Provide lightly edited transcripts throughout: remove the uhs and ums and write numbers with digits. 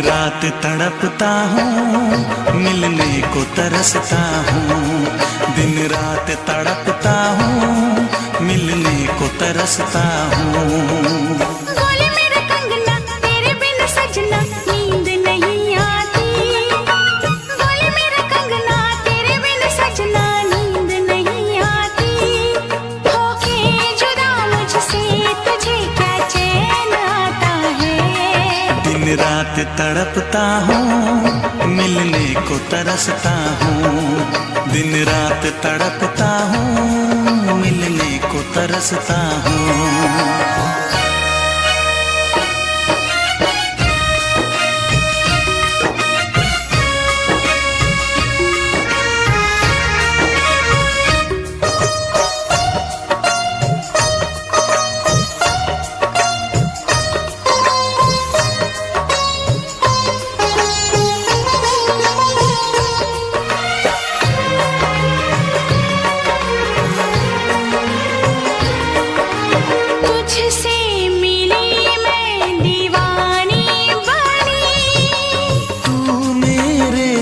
रात तड़पता हूँ, मिलने को तरसता हूँ। दिन रात तड़पता हूँ, मिलने को तरसता हूँ। बोले मेरा कंगना तेरे बिन सजना नींद नहीं आती। बोले मेरा कंगना तेरे बिन सजना नींद नहीं आती। होके जुदा मुझसे तुझे क्या चैन आता है। दिन रात तड़पता हूँ, मिलने को तरसता हूँ। दिन रात तड़पता हूँ, मिलने को तरसता हूँ।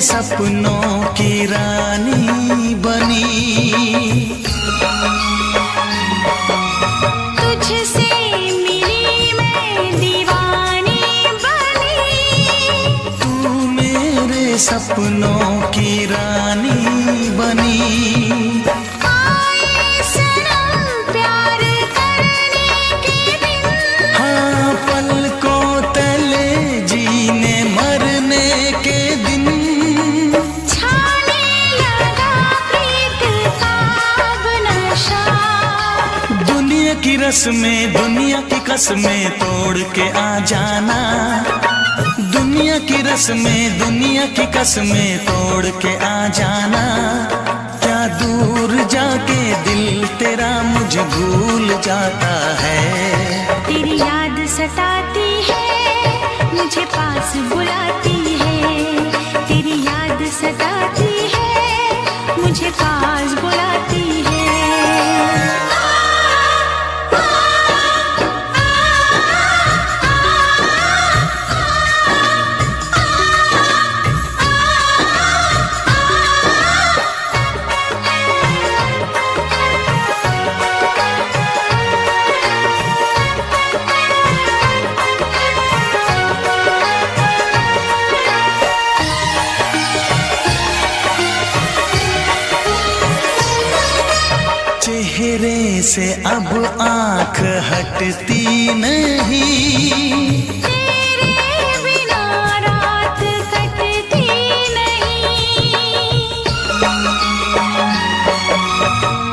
सपनों की रानी बनी, तुझसे मिली मैं दीवानी बनी। तू मेरे सपनों की रानी बनी। आए सनम प्यार करने के दिन, हाँ पलकों तले जीने मरने के दिन। की रस्में दुनिया की कसमें तोड़ के आ जाना। दुनिया की रस्में दुनिया की कसमें तोड़ के आ जाना। क्या दूर जाके दिल तेरा मुझे भूल जाता है। तेरी याद सताती है, मुझे पास बुलाती है। तेरी याद सताती है, मुझे पास बुलाती है। चेहरे से अब आँख हटती नहीं। तेरे बिना रात कटती नहीं।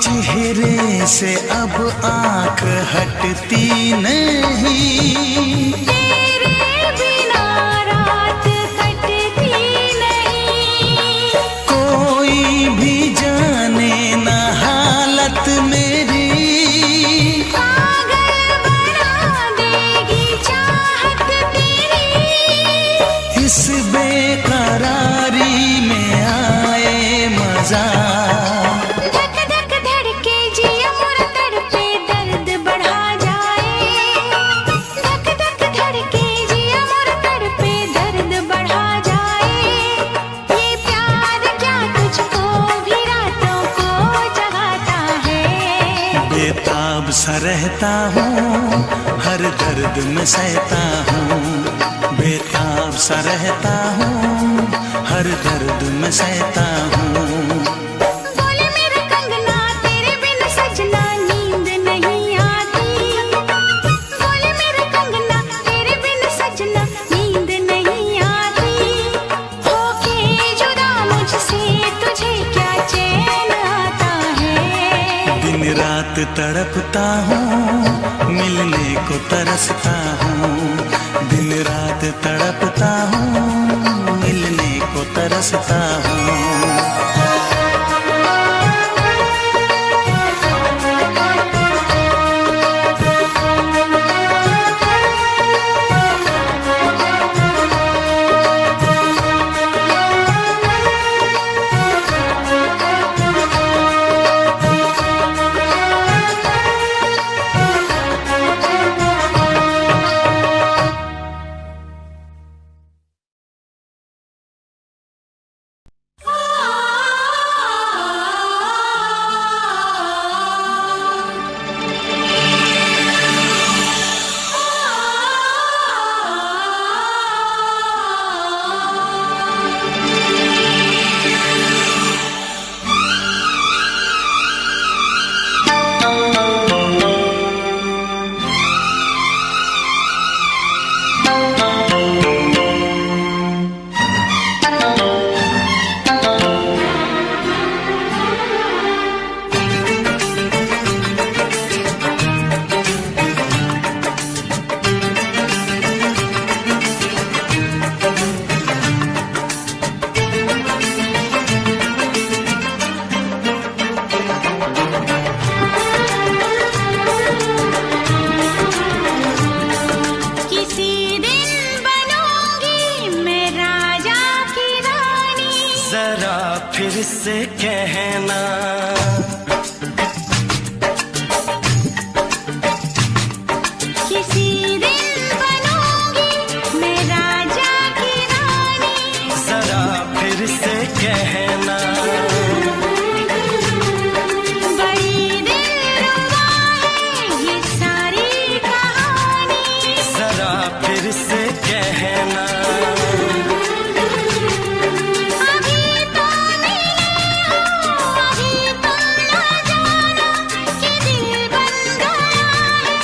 चेहरे से अब आँख हटती नहीं। तेरे बिना रात कटती नहीं। कोई भी जाने ना हालत मेरी, पागल बना देगी चाहत तेरी। इस बेकरारी में आए मजा। धक धक धड़के जिया मोरा तड़पे दर्द बढ़ा जाए। धक धक धड़के जिया मोरा तड़पे दर्द बढ़ा जाए। ये प्यार क्या तुझको भी रातों को जगाता है। बेताब सा रहता हूँ, हर दर्द में सहता हूँ। बेताब सा रहता हूँ, हर दर्द में सहता हूँ। बोले मेरा कंगना तेरे बिन सजना नींद नहीं आती। बोले मेरा कंगना तेरे बिन सजना नींद नहीं आती। होके जुदा मुझसे तुझे क्या चैन आता है। दिन रात तड़पता हूँ, मिलने को तरसता हूँ। दिन रात तड़पता हूँ, मिलने को तरसता हूँ। फिर से कहना। किसी दिन बनूंगी मैं राजा की रानी, जरा फिर से कहना। बड़ी दिलरुबा है ये सारी कहानी, जरा फिर से कहना। अभी तो मिले हो, अभी तो ना जाना कि दिल बन गया है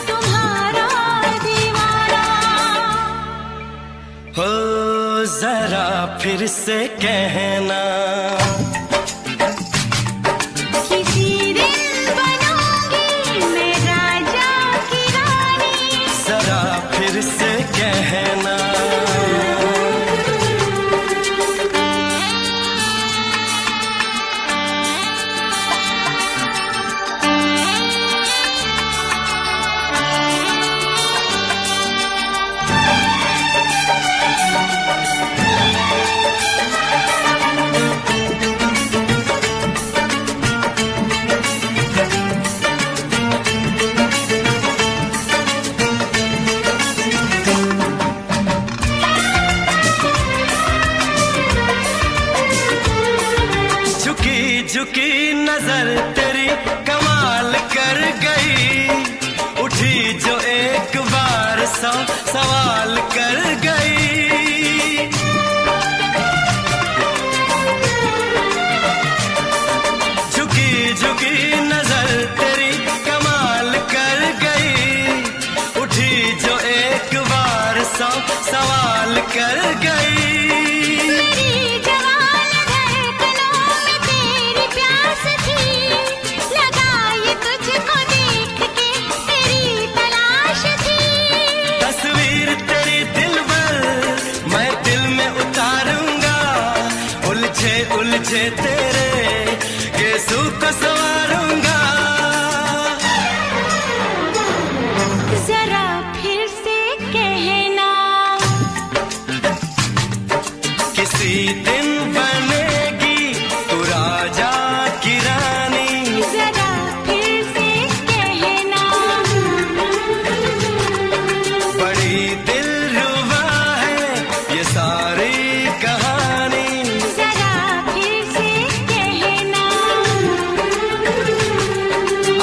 तुम्हारा दीवाना। हो जरा फिर से कहना। किसी दिन बनूंगी मैं राजा की रानी, जरा फिर से कहना। झुकी झुकी नजर तेरी कमाल कर गई, उठी जो एक बार 100 सवाल कर गई। झुकी झुकी नजर तेरी कमाल कर गई, उठी जो एक बार 100 सवाल कर गई। मेरी जवान धड़कनों में तेरी प्यास थी, लगाई तुझको देख के तेरी तलाश थी। तस्वीर तेरी दिल भर मैं दिल में उतारूंगा, उलझे उलझे तेरे गेसू को संवारूंगा। जरा फिर से कहना, किसी दिन बनेगी तू राजा की रानी, जरा फिर से कहना। बड़ी दिलरुबा है ये सारी कहानी। जरा फिर से कहना,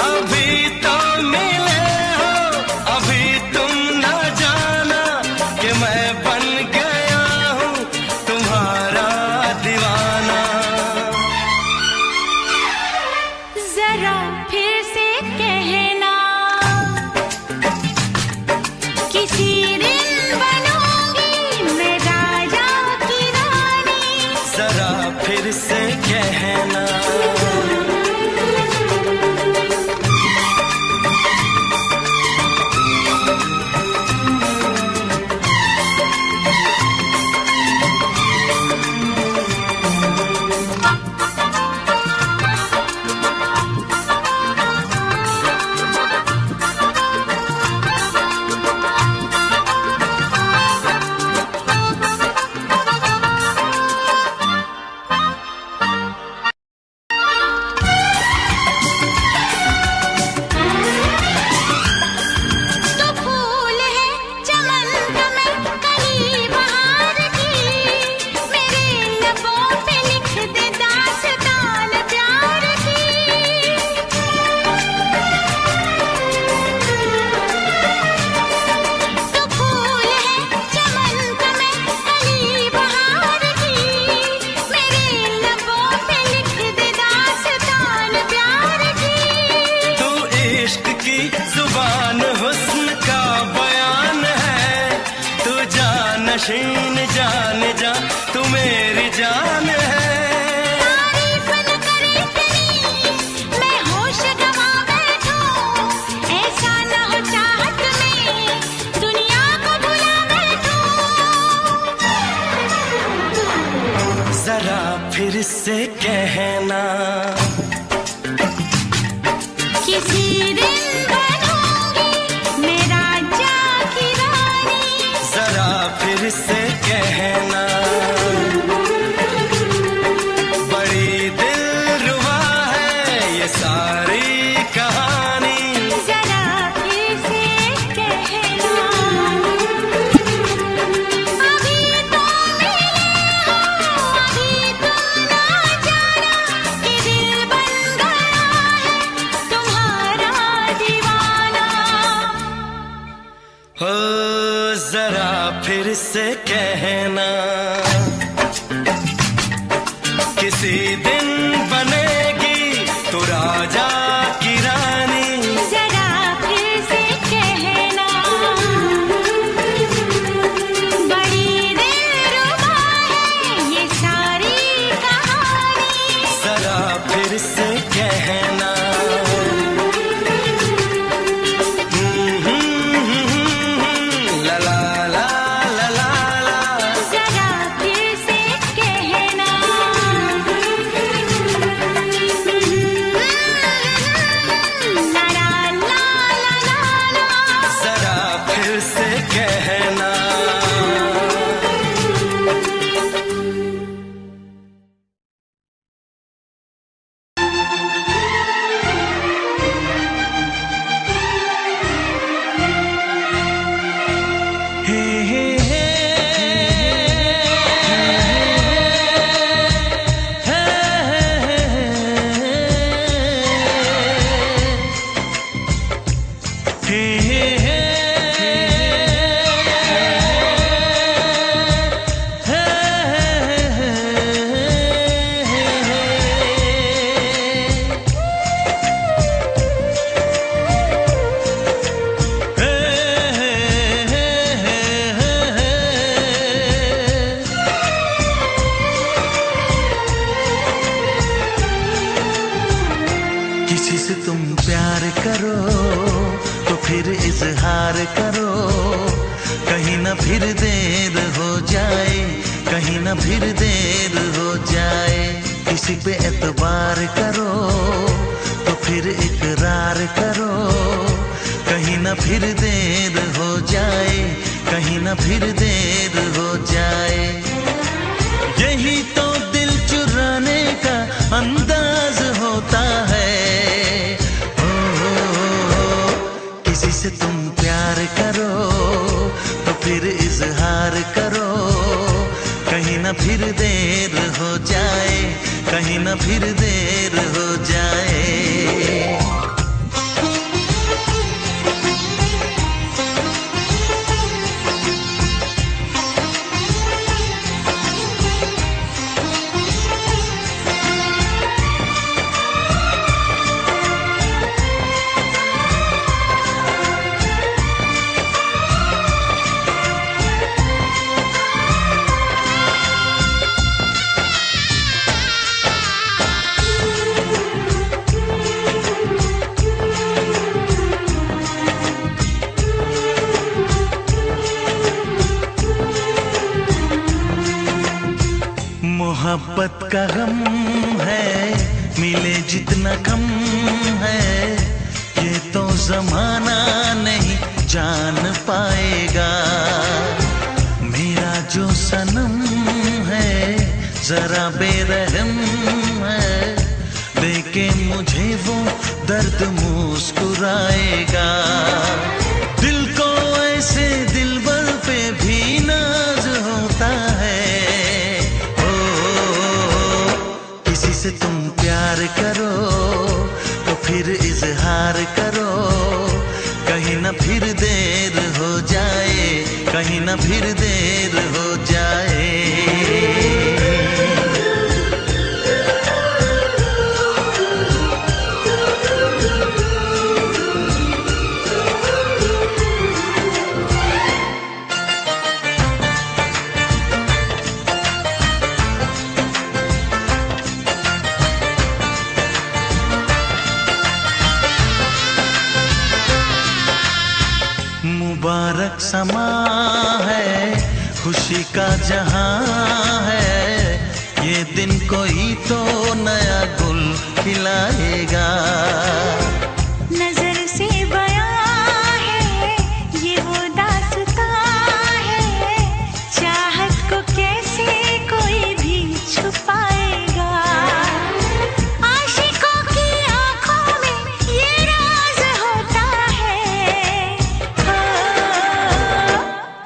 अभी तो मिले हो, अभी तुम न जाना कि मैं बन गया हूँ तुम्हारा दीवाना। जरा फिर से कहना, किसी दिन बनूंगी मैं राजा की रानी, जरा फिर से कहना। तो फूल है चमन का मैं कली बहार की, मेरे लबों पे लिख दे दास्तान प्यार की। तो फूल है चमन का मैं कली बहार की, मेरे लबों पे लिख दे दास्तान प्यार की। तू इश्क की जुबान हुस्न का बयान है, तू जानशीन जान जा तू मेरी जान है। तारीफ न करे तेरी मैं होश गवा बैठूं, ऐसा न हो चाहत में दुनिया को भुला बैठूं। जरा फिर से कहना, किसी दिन बनूंगी मैं राजा की रानी, जरा फिर से कहना। बड़ी जरा फिर से कहना, किसी दिन बनेगी तू राजा की रानी। जरा फिर से कहना, बड़ी दिलरुबा है ये सारी कहानी। जरा फिर से कहना, ला ला ला ला ला ला। जरा फिर से कहना, ला ला ला ला ला। जरा फिर से कहना। किसी से तुम प्यार करो तो फिर इजहार करो, कहीं ना फिर देर हो जाए, कहीं ना फिर देर हो जाए। किसी पे एतबार करो तो फिर इकरार करो, कहीं ना फिर देर हो जाए, कहीं ना फिर देर हो जाए। यही तो दिल चुराने का अंदाज होता है। किसी से तुम प्यार करो तो फिर इजहार करो, कहीं ना फिर देर हो जाए, कहीं ना फिर देर हो जाए। मोहब्बत का गम है, मिले जितना कम है, ये तो जमाना नहीं जान पाएगा। मेरा जो सनम है जरा बेरहम है, देखे मुझे वो दर्द मुस्कुराएगा। दिल को ऐसे दिलबर पे भी नाज होता है। किसी से तुम प्यार करो तो फिर इजहार करो, कहीं ना फिर देर हो जाए, कहीं ना फिर देर हो जाए। मुबारक समा है, खुशी का जहां है, ये दिन कोई तो नया गुल खिलाएगा। नजर से बयां है ये वो दास्तां है, चाहत को कैसे कोई भी छुपाएगा। आशिकों की आंखों में ये राज होता है।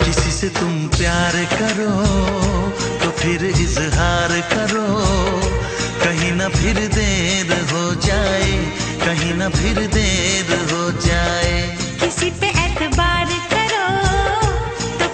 किसी से तुम प्यार करो तो फिर इजहार करो, कहीं ना फिर देर हो जाए, कहीं ना फिर देर हो जाए। किसी पे एतबार करो तो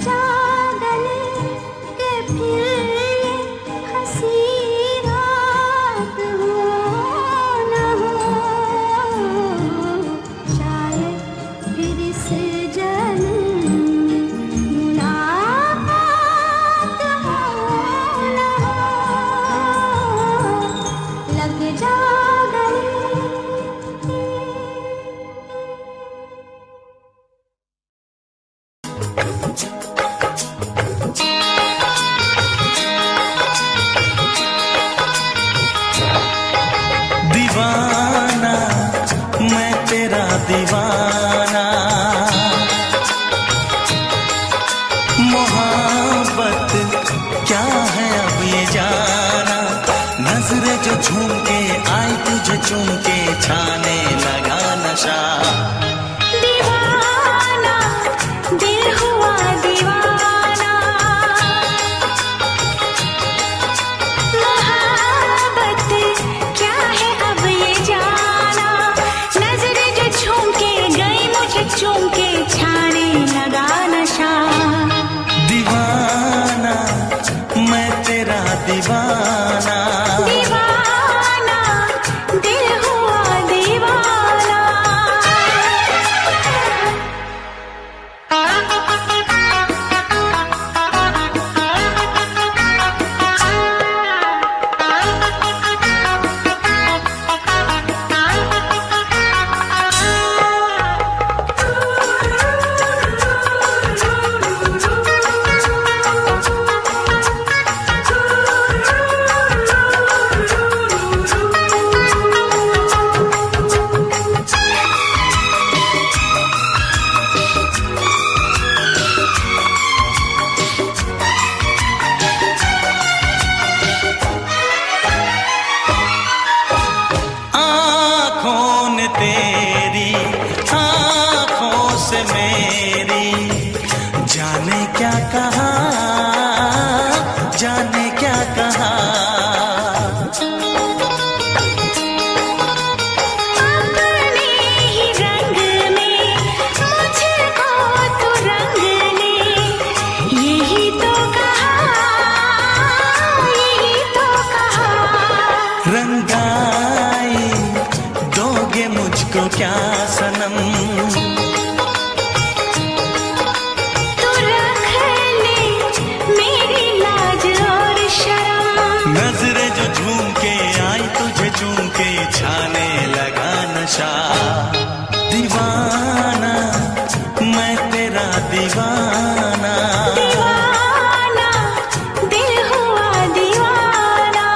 जा गले के फिर ये हंसी रात हो न हो, शायद फिर इस जन्म मुलाकात हो न हो, लग जा गले। दीवाना मैं तेरा दीवाना, मोहब्बत क्या है अब ये जाना, नजरें जो झूम के आई तुझे चूम के छाने लगा नशा। दीवाना दिल हुआ दीवाना, मोहब्बत क्या है अब ये जाना, नजरें जो झूम के गई मुझे चूम के छाने लगा नशा। दीवाना मैं तेरा दीवाना, दीवाना दिल हुआ दीवाना। आँखों ने तेरी आँखों से मेरी जाने क्या कहा, जाने क्या कहा। अपने ही रंग में मुझको तो रंग ले, यही तो कहा, यही तो कहा। रंगाई दोगे मुझको क्या सनम, तू रख ले मेरी लाज और शर्म, नजरें जो झूम के आई तुझे चूम के छाने लगा नशा। दीवाना मैं तेरा दीवाना, दीवाना दिल हुआ दीवाना।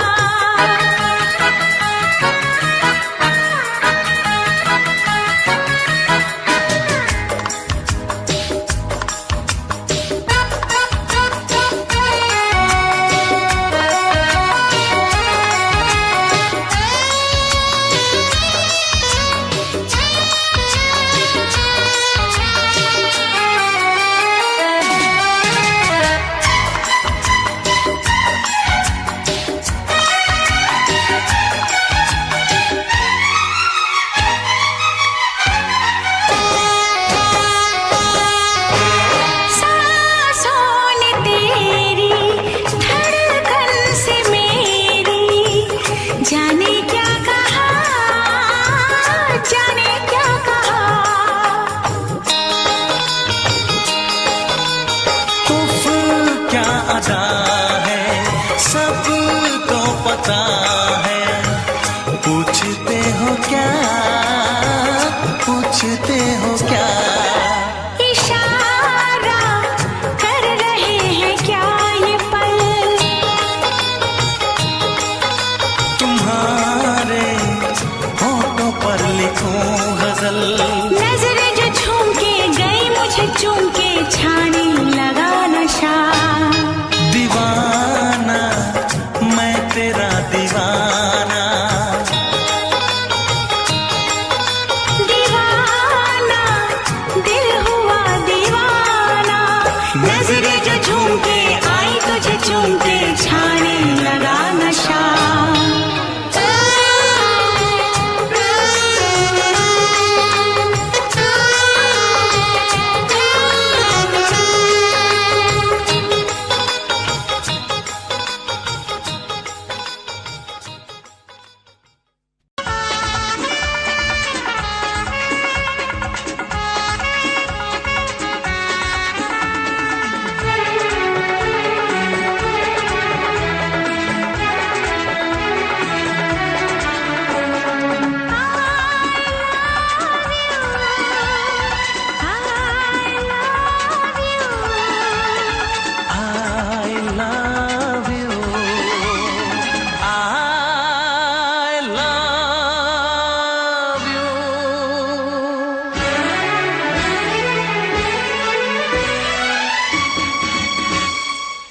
पूछते हो क्या? इशारा कर रहे हैं क्या ये पल? तुम्हारे होठों पर लिखूं गजल। नजरें जो झूम के गई मुझे चूम के छाने लगा नशा। दीवाना मैं तेरा दीवाना। दीवाना दिल हुआ दीवाना। नजरें जो झूम के आई तुझे चूम के छाने लगा नशा।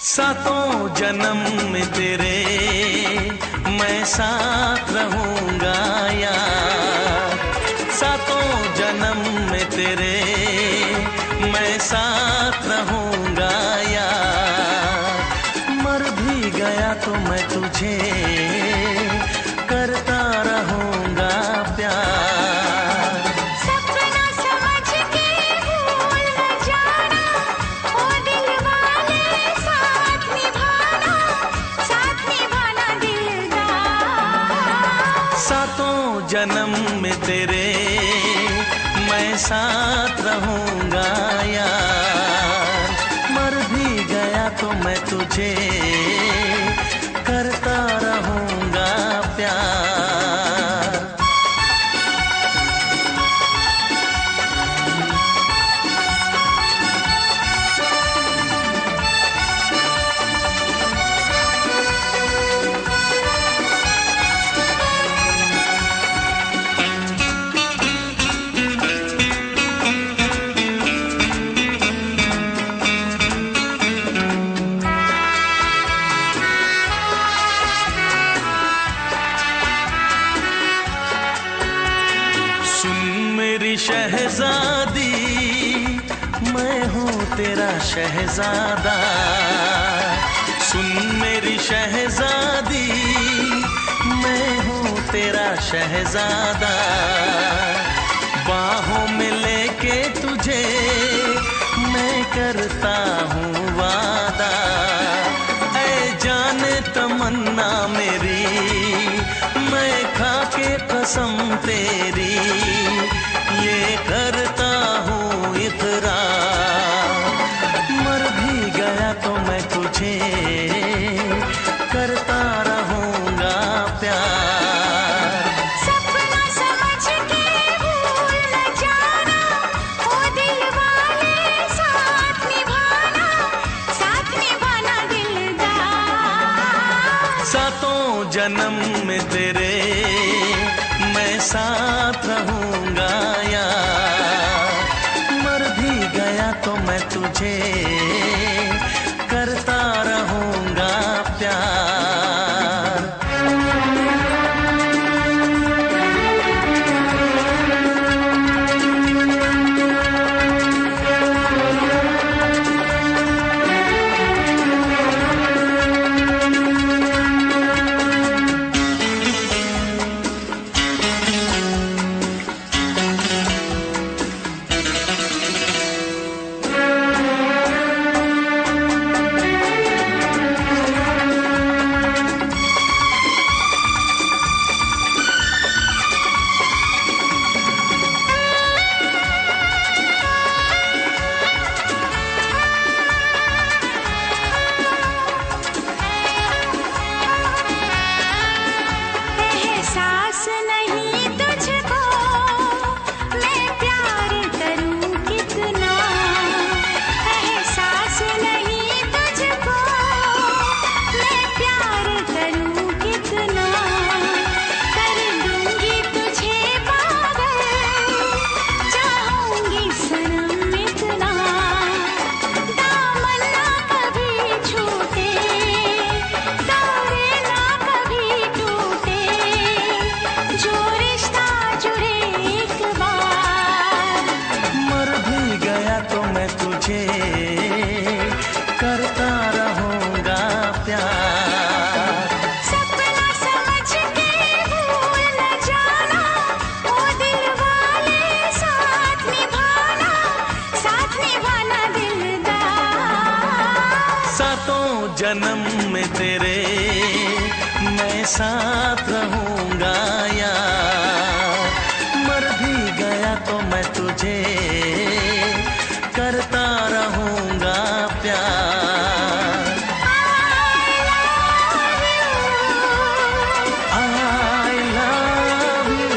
सातों जन्म में तेरे मैं साथ रहूंगा यार, सातों जन्म में तेरे मैं साथ रहूंगा यार, मर भी गया तो मैं तुझे करता रहूंगा प्यार। सपना समझ के भूल न जाना, ओ दिल वाले साथ निभाना दिलदार। सातों जन्म में तेरे मैं साथ रहूंगा यार, मर भी गया तो मैं तुझे करता रहूंगा प्यार। शहजादी मैं हूँ तेरा शहजादा, सुन मेरी शहजादी मैं हूँ तेरा शहजादा, बाहों में लेके तुझे मैं करता हूँ वादा, ऐ जाने तमन्ना मेरी मैं खा के कसम तेरी ये करता हूँ इकरार, मर भी गया तो मैं तुझे करता रहूंगा प्यार। सपना समझ के भूल न जाना, ओ दिल वाले साथ निभाना दिलदार। सातों जन्म में तेरे मैं साथ रहूंगा यार, मर भी गया तो मैं तुझे करता रहूंगा प्यार। एहसास नहीं तुझको मैं प्यार करूं कितना, एहसास नहीं तुझको मैं प्यार करूं कितना, कर दूंगी तुझे पागल चाहूंगी सनम इतना, दामन ना कभी छूटे तारे ना कभी टूटे, जो रिश्ता जुड़े एक बार। मर भी गया तो मैं तुझे करता रहूंगा प्यार। सपना समझ के भूल न जाना, ओ दिल वाले साथ निभाना दिलदार। सातों जन्म में तेरे मैं साथ रहूंगा यार, मर भी गया तो मैं तुझे करता रहूंगा प्यार। I love you।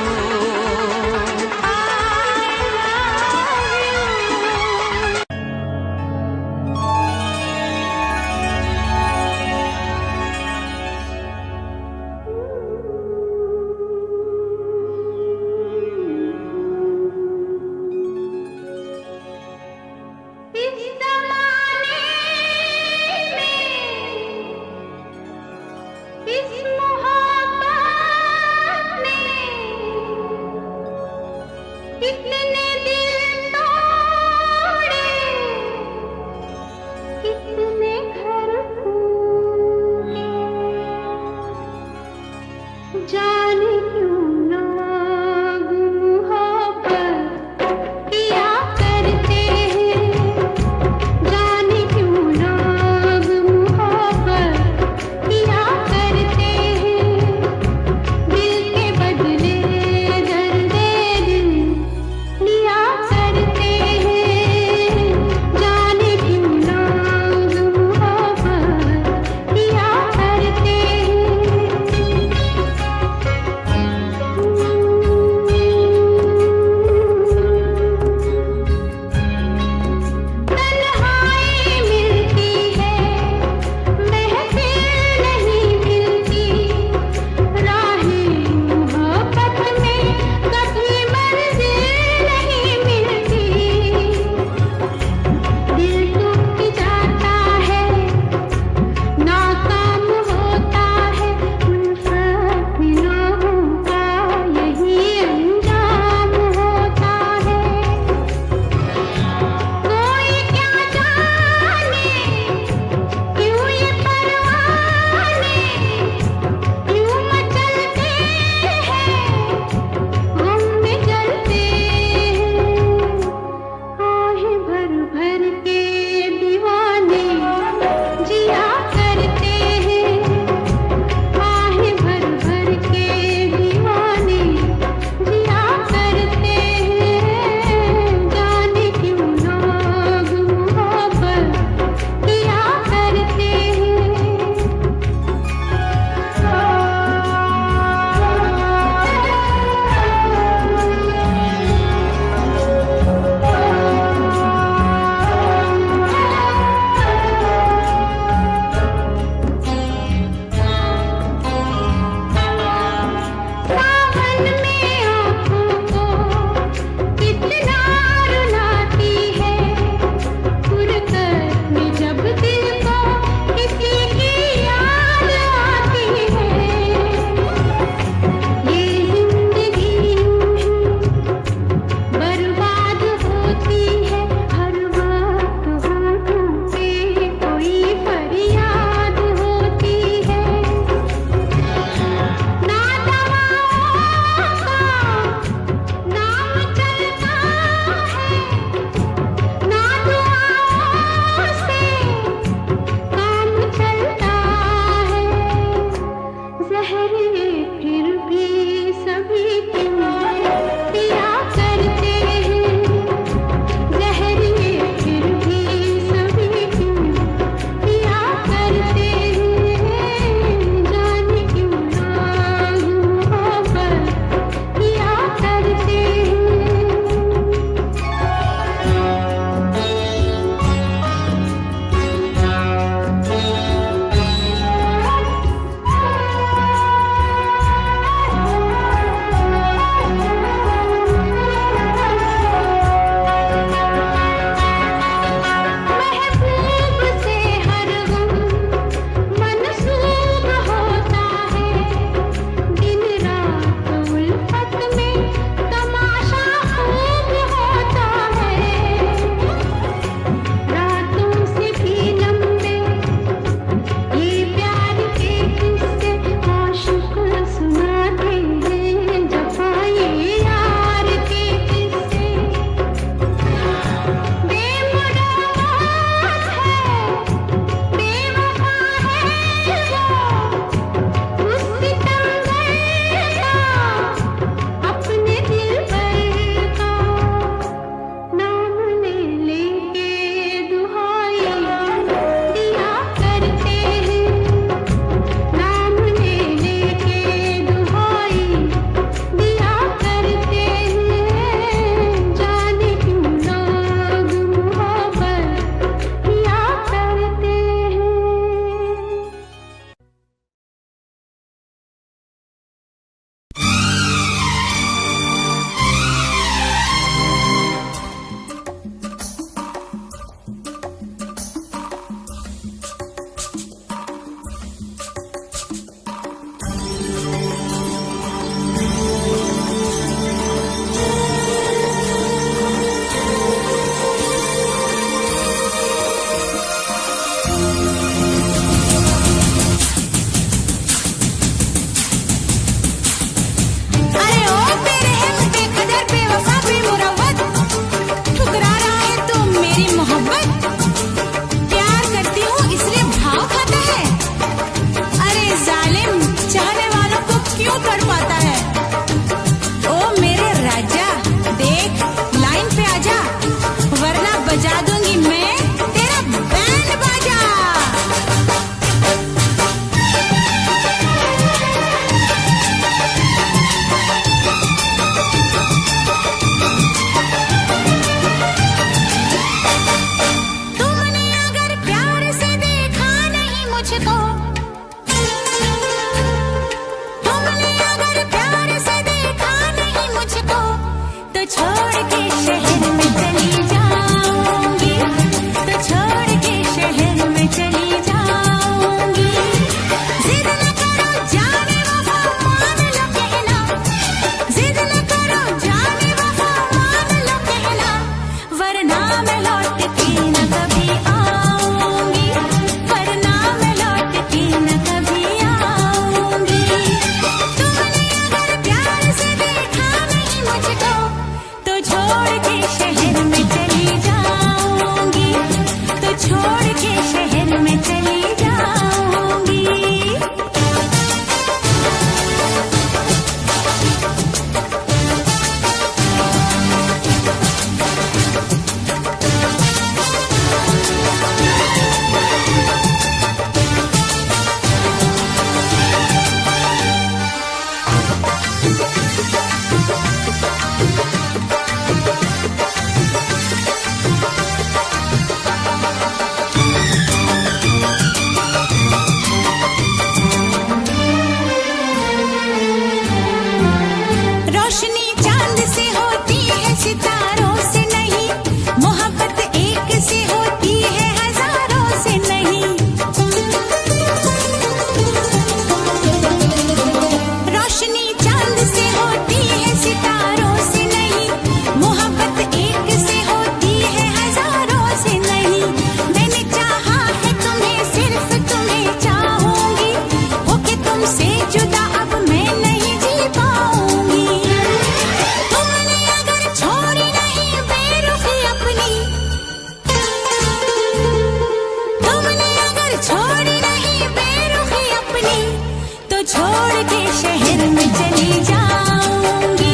छोड़ के शहर में चली जाऊंगी,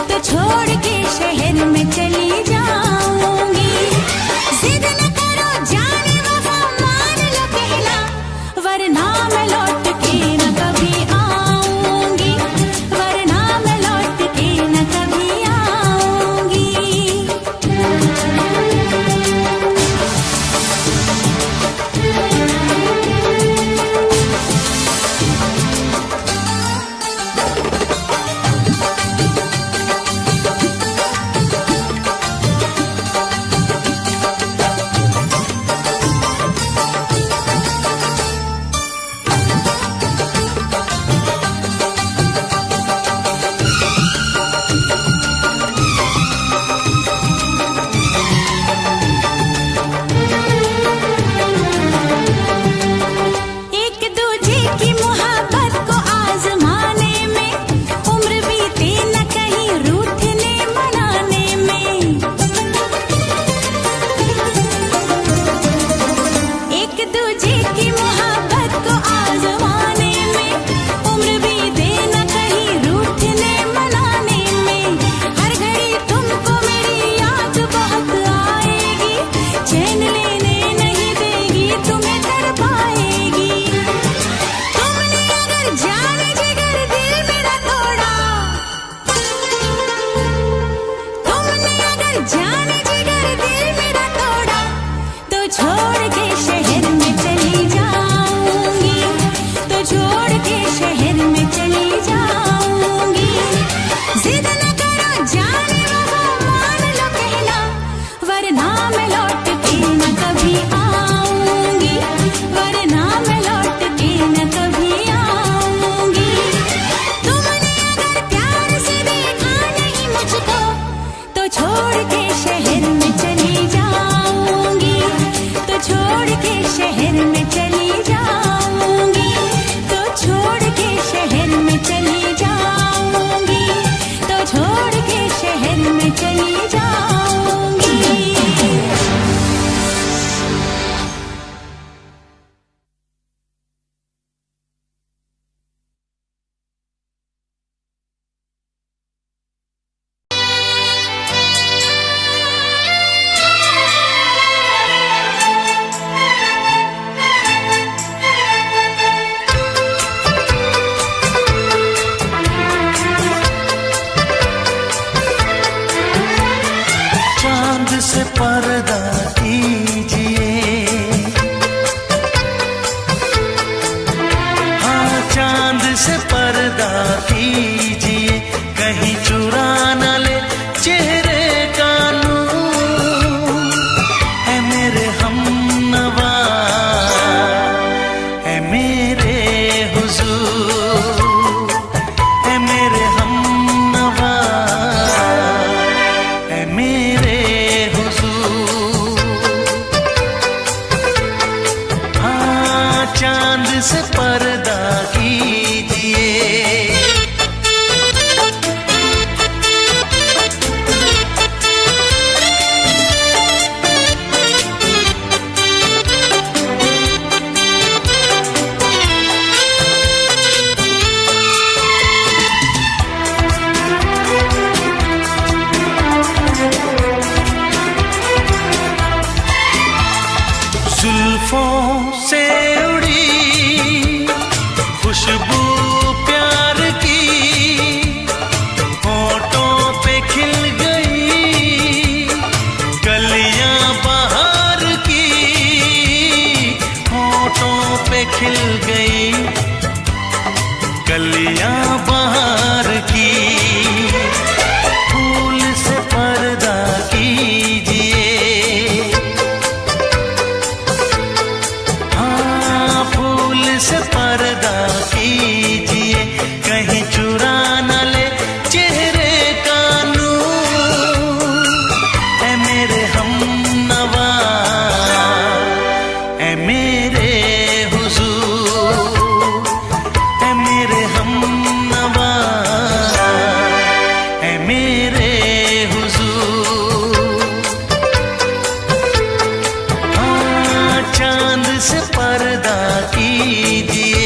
तो छोड़ के शहर में चली जाऊंगी। जिद न करो जाने वफा, मान लो कहना, वरना मैं लौट के न कभी आऊंगी, वरना मैं लौट के न कभी आऊंगी। एक दूजे की मोहब्बत को आजमाने में, उम्र बीते न कहीं रूठने मनाने में। एक दूजे की मोहब्बत को आजमाने में, उम्र बीते न कहीं रूठने मनाने में। हर घड़ी तुमको मेरी याद बहुत आएगी, चैन लेने नहीं देगी, तुम्हें तड़पाएगी। तुमने अगर जाने जिगर दिल मेरा तोड़ा, तुमने अगर जाने जिगर दिल मेरा तोड़ा, तो छोड़ के शहर में चली जाऊंगी, तो छोड़ के शहर में चली जाऊंगी। जिद न करो जाने वफा, मान लो कहना, वरना मैं लौट के न कभी आऊंगी, वरना मैं लौट के न कभी आऊंगी। तुमने अगर प्यार से देखा नहीं मुझको, तो छोड़ के शहर में चली जाऊंगी, तो छोड़ के शहर में चली जाऊंगी, तो छोड़ के शहर में चली जाऊंगी, तो छोड़ के शहर में चली जाऊंगी। चांद से पर्दा कीजिए, हाँ चांद से पर्दा कीजिए, कहीं चुरा न ले चेहरे का नूर। है मेरे हमनवा, है मेरे हुजूर, है मेरे हमनवा, है मेरे हुजूर। हाँ चांद से पर्दा कीजिए। जुल्फों से उड़ी खुशबू प्यार की, होठों पे खिल गई कलियां बहार की, होठों पे खिल गई कलियां बहार की। फूल से पर्दा कीजिए, हाँ फूल से पर्दा कीजिए, कहीं चुरा न ले चेहरे का नूर। है मेरे हमनवा, है मेरे हुजूर, है मेरे हमनवा, है मेरे हुजूर। हाँ चांद से पर्दा कीजिए।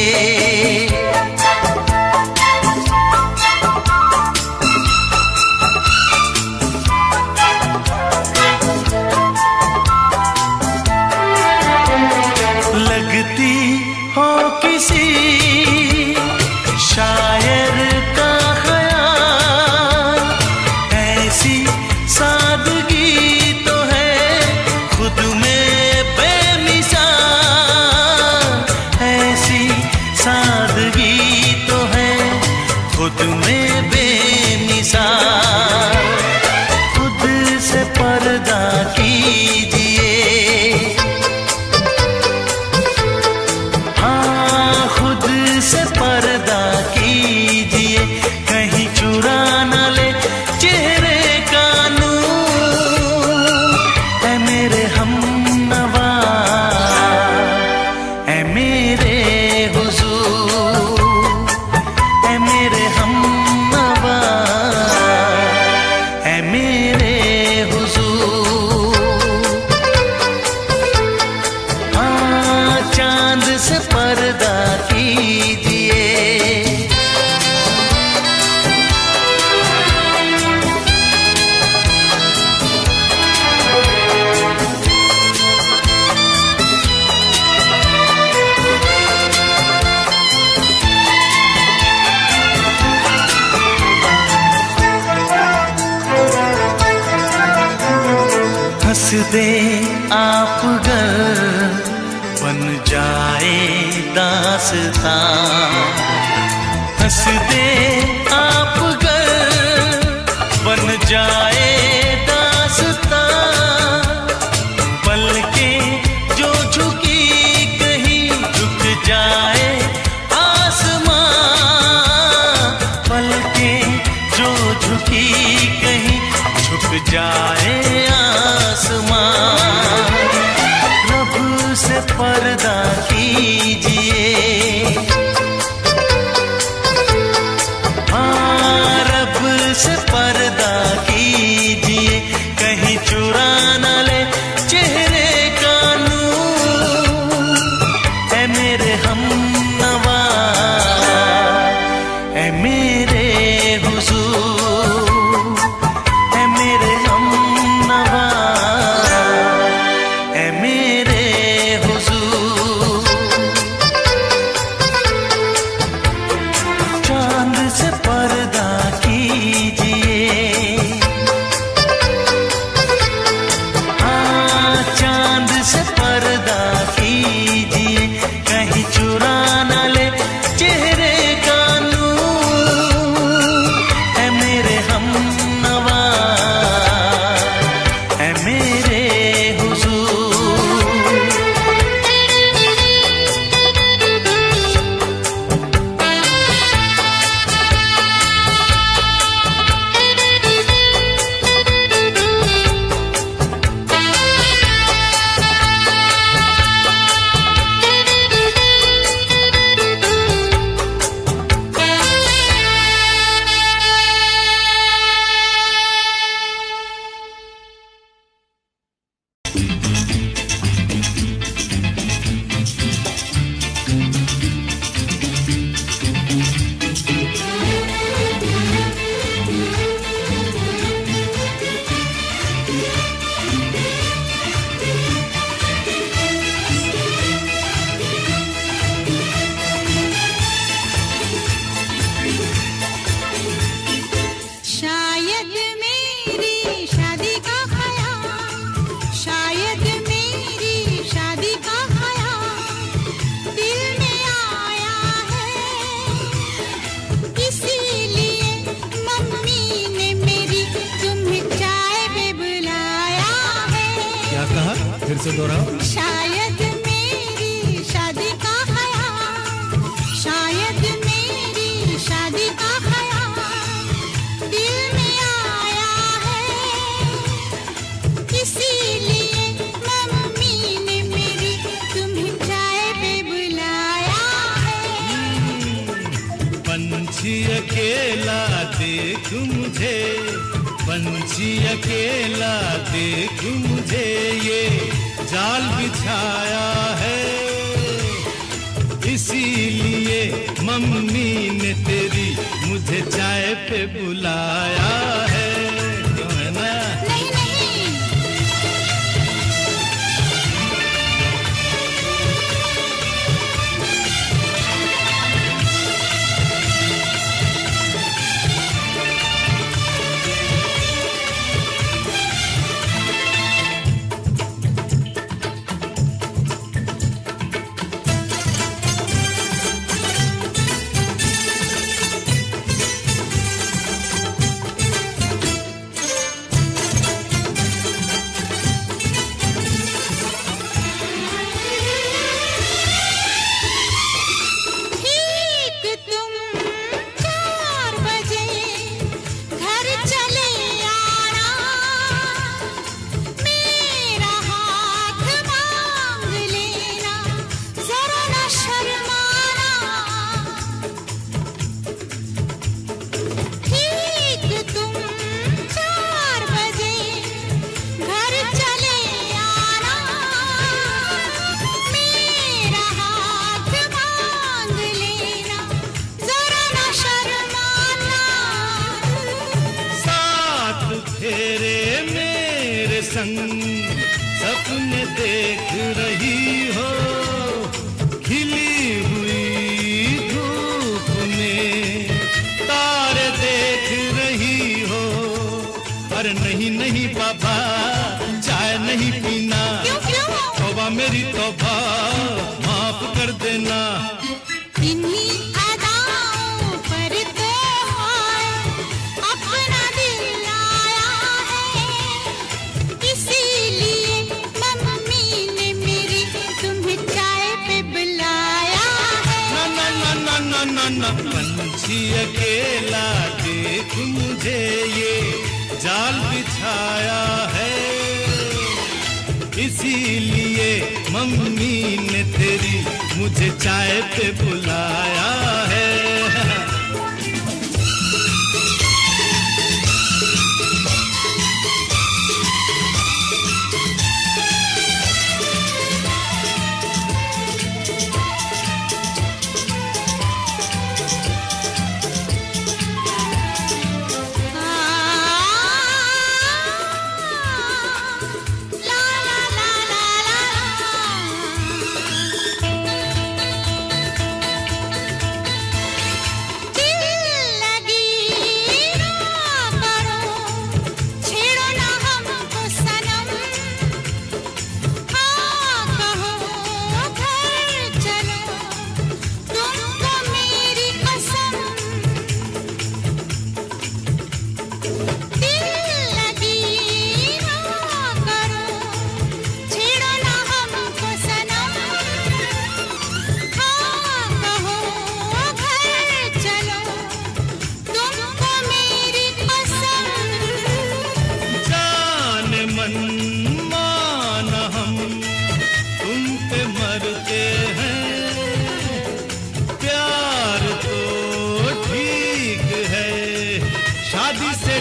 से पर्दा कीजिए। हंस दे आप गर बन जाए दास्तां, हंस दे आप गर बन जाए दास्तां। पलकें जो झुकी कहीं झुक जाए आसमां, पलकें जो झुकी कहीं झुक जाए आसमां। रब से पर्दा कीजिए, हाँ रब से पर्दा कीजिए। कहीं चुरा न ले चेहरे का नूर, ऐ मेरे हमनवा, ऐ मेरे हुजूर, ऐ मेरे हमनवा, ऐ मेरे हुजूर। चांद से पर्दा कीजिए, हाँ चांद से पर्दा कीजिए। कहीं चुरा न ले चेहरे का नूर, ऐ मेरे हमनवा, ऐ मेरे हुजूर। शायद मेरी शादी का ख्याल, शायद मेरी शादी का ख्याल दिल में आया है। इसीलिए मम्मी ने मेरी तुम्हें चाय पे बुलाया है। क्या कहा, फिर से दोहराओ। शायद मेरी शादी का ख्याल, शायद मेरी शादी का ख्याल दिल में आया है। इसीलिए मम्मी ने मेरी तुम्हें चाय पे बुलाया है। पंछी अकेला देख मुझे, पंछी अकेला देख मुझे, ये जाल बिछाया है। इसीलिए मम्मी ने तेरी मुझे चाय पे बुलाया है। क्यों है ना? नहीं नहीं, संग सपने देख रही हो, खिली हुई धूप में तारे देख रही हो। अरे नहीं नहीं बाबा, चाय नहीं पीना। तौबा मेरी तौबा, माफ कर देना। इन्हीं अदाओं पर तो अपना दिल आया है, इसीलिए मम्मी ने मेरी तुम्हें चाय पे बुलाया है। ना ना ना ना ना ना ना, पंछी अकेला देख मुझे ये जाल बिछाया है, इसीलिए मम्मी ने तेरी मुझे चाय पे बुलाया है।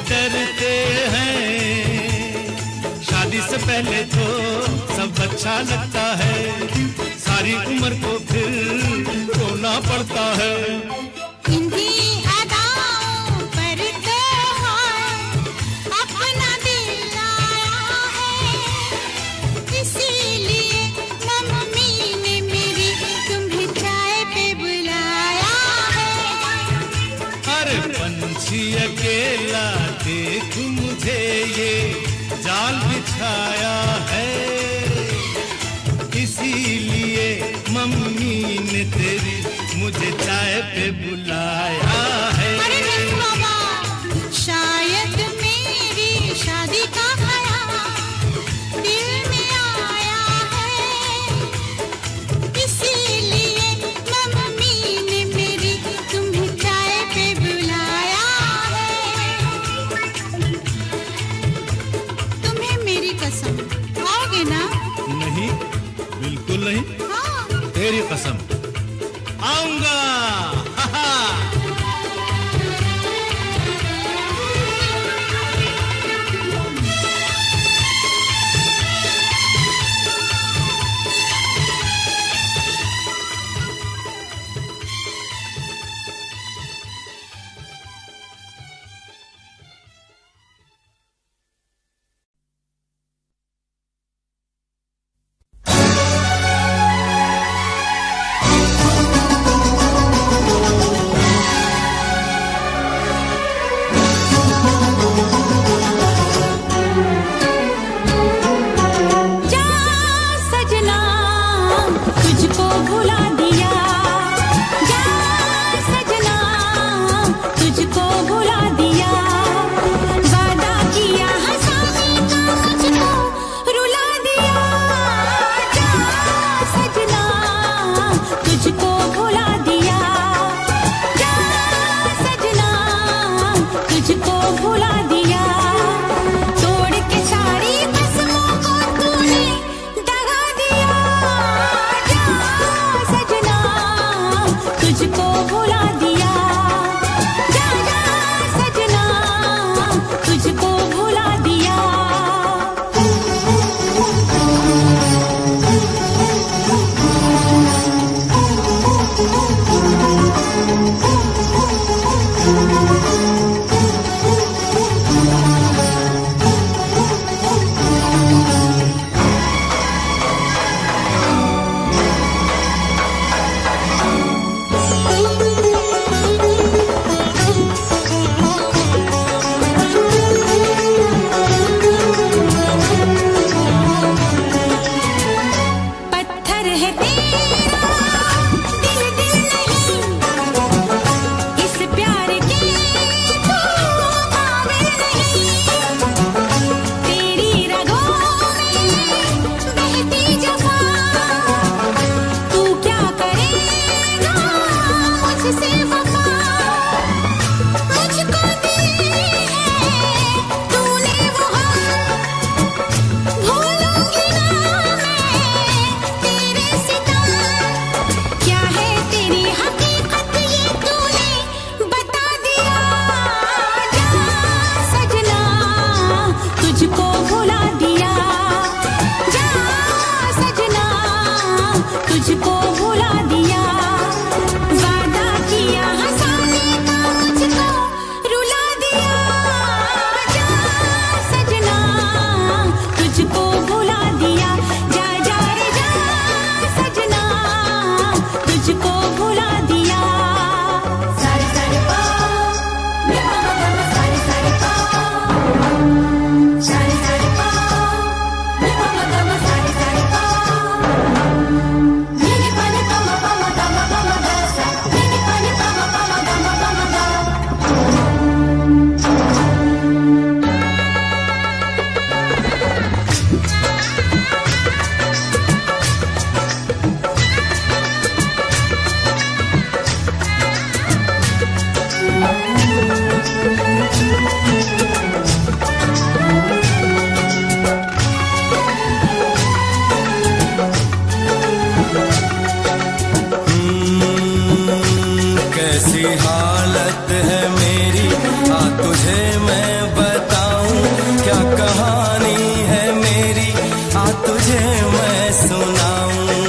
डरते हैं, शादी से पहले तो सब अच्छा लगता है, सारी उम्र को फिर रोना पड़ता है। इन्हीं अदाओं पर तो अपना दिल आया है, इसीलिए मम्मी ने मेरी तुम्हें चाय पे बुलाया है। अरे पंछी अकेला देख मुझे ये जाल बिछाया है, इसीलिए मम्मी ने तेरी मुझे चाय पे बुलाया है। अरे नहीं बाबा, शायद मेरी शादी का ख्याल दिल में आया है, इसीलिए मम्मी ने मेरी तुम्हें चाय पे बुलाया है। तुम्हें मेरी कसम, आओगे ना? नहीं, बिल्कुल नहीं। हाँ। तेरी कसम, आऊंगा। तुझको भुला दिया, वादा किया हंसाने का मुझको रुला दिया। जा सजना तुझको भुला दिया, जा जा रे जा सजना तुझको भुला दिया। सारे सारे पा रे मा मा मा सारे सारे पा, सारे सारे पा रे मा मा मा सारे सारे पा, नी नी पा नी पा मा पा मा गा मा पा मा गा सा, नी नी पा नी पा मा पा मा गा मा पा मा गा। कैसी हालत है मेरी, आ तुझे मैं बताऊं, क्या कहानी है मेरी, आ तुझे मैं सुनाऊं।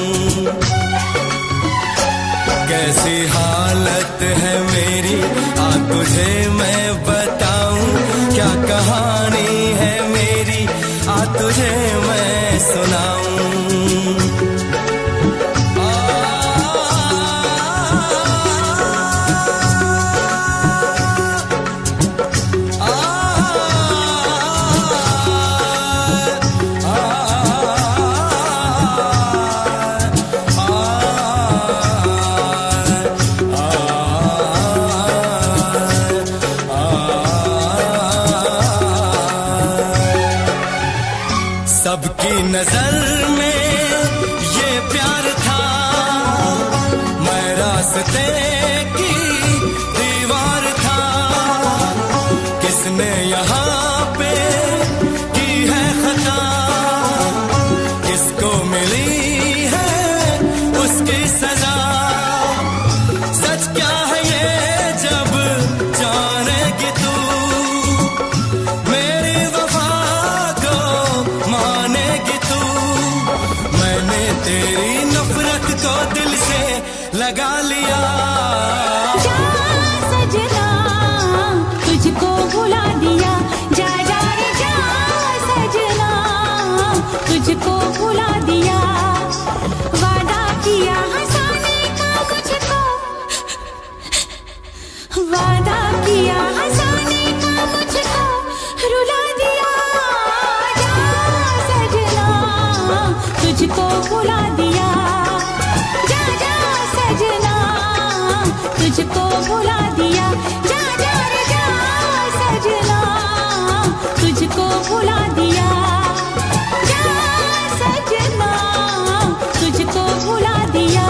कैसी हालत है मेरी, आ तुझे मैं बताऊं, क्या कहानी है मेरी, आ तुझे मैं सुनाऊं। सबकी नजर में ये प्यार था, मैं रास्ते की दीवार था। किसने यहाँ पे की है खता, किसको मिली है उसकी सजा। सच क्या है ये जब जानेगी तू, मेरी वफा को मानेगी तू। मैंने तेरी नफरत को दिल से लगा लिया। जा सजना तुझको भुला दिया, जा जा रे जा सजना तुझको भुला दिया। वादा किया हंसाने का मुझको, वादा किया हंसाने का मुझको रुला दिया। जा सजना तुझको भुला दिया, जा जा सजना तुझको भुला दिया। जा जा रे जा सजना तुझको भुला दिया, जा सजना तुझको भुला दिया।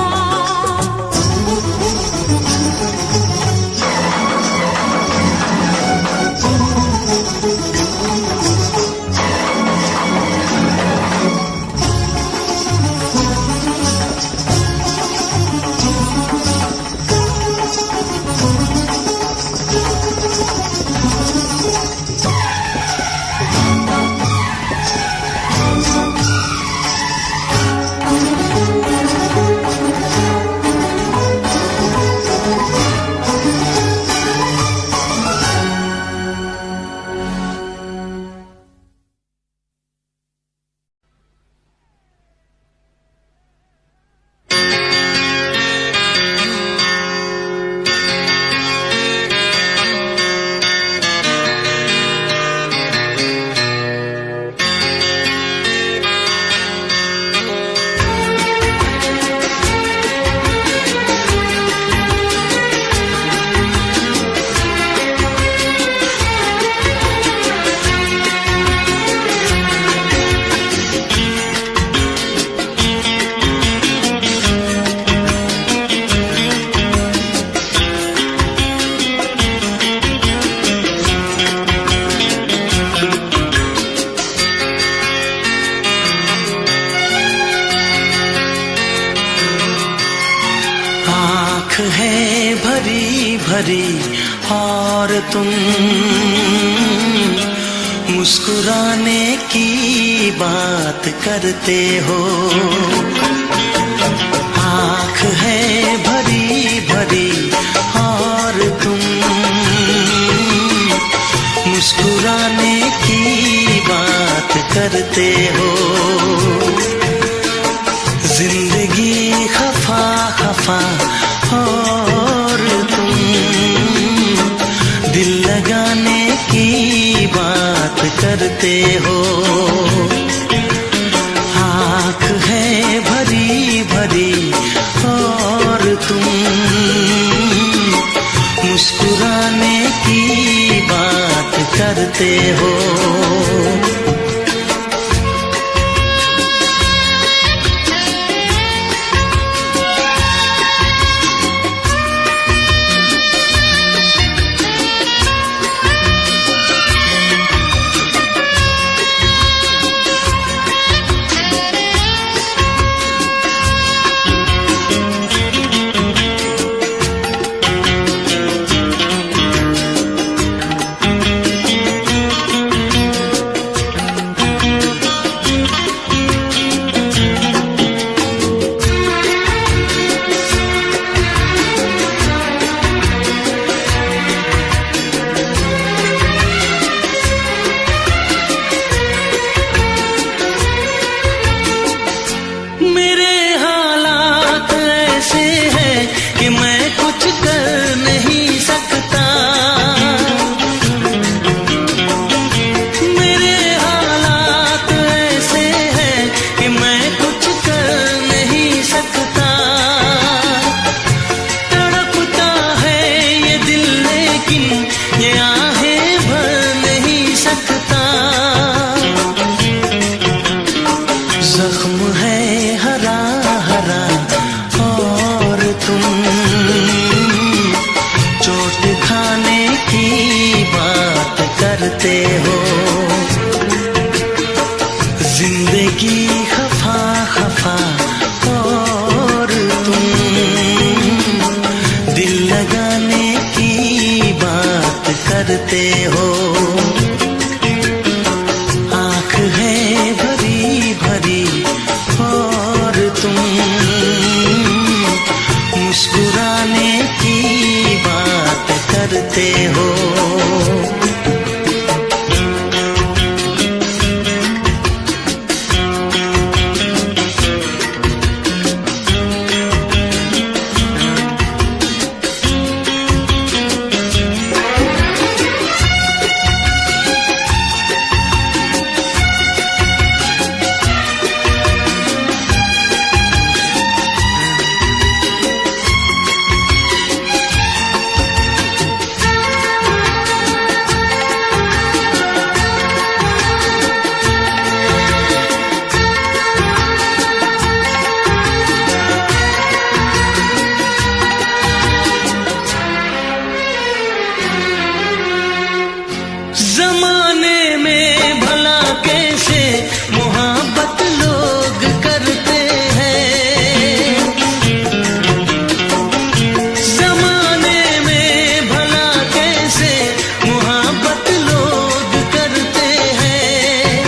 है भरी भरी और तुम मुस्कुराने की बात करते हो। खफा और तुम दिल लगाने की बात करते हो। आँख है भरी भरी और तुम मुस्कुराने की बात करते हो। करते हो जिंदगी खफा खफा और तुम दिल लगाने की बात करते हो। आँख है भरी भरी और तुम मुस्कुराने की बात करते हो। जमाने में भला कैसे मोहब्बत लोग करते हैं। जमाने में भला कैसे मोहब्बत लोग करते हैं।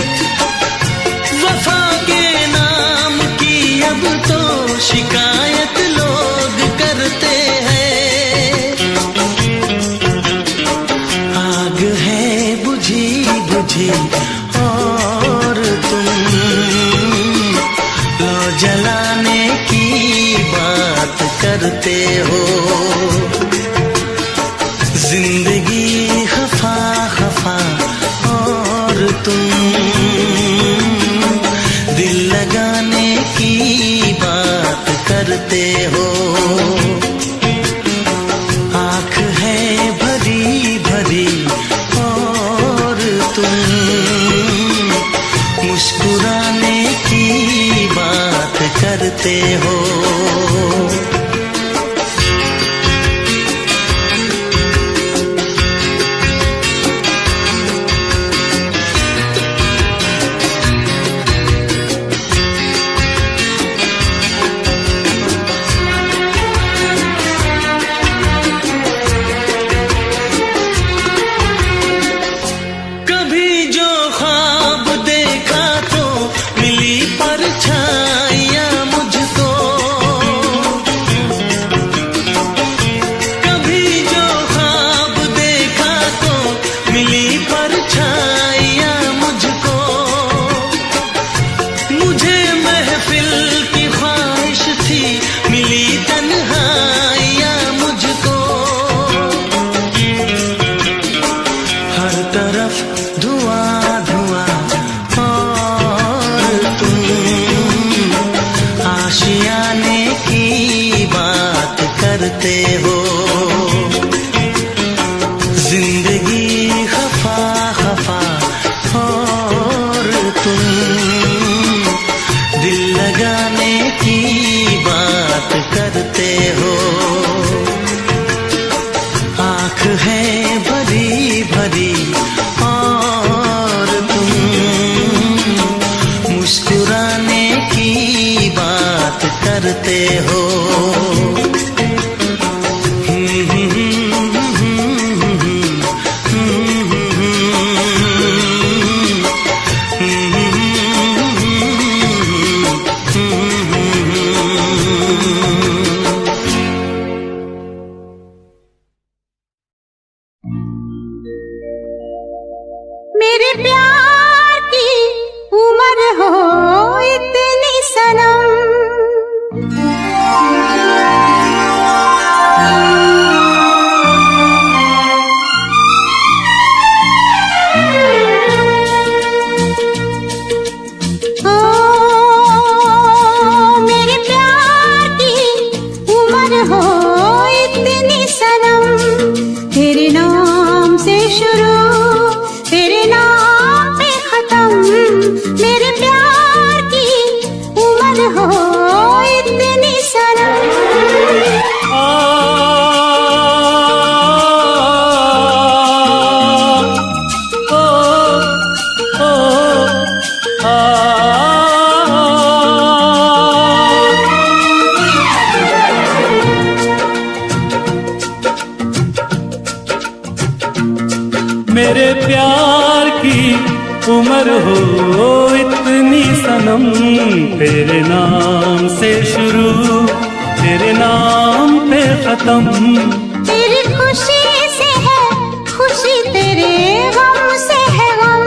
वफा के नाम की अब तो शिकायत लोग करते हैं। आग है बुझी बुझी और तुम लो जलाने की बात करते हो। जिंदगी खफा खफा और तुम दिल लगाने की बात करते हो। आँख है भरी भरी और तुम मुस्कुराने की बात करते हो। परछाइयाँ मुझको करते हो। जिंदगी खफा खफा और तुम दिल लगाने की बात करते हो। आँख है भरी भरी और तुम मुस्कुराने की बात करते हो। मेरे प्यार की उम्र हो इतनी सनम, ओ मेरे प्यार की उम्र हो इतनी सनम। तेरे नाम से शुरू तेरे नाम पे खत्म, मेरे प्यार की उम्र हो इतनी सनम। मेरे प्यार की उम्र हो इतनी सनम, तेरे नाम से शुरू तेरे नाम पे खत्म। तेरी खुशी से है खुशी, तेरे गम से है गम।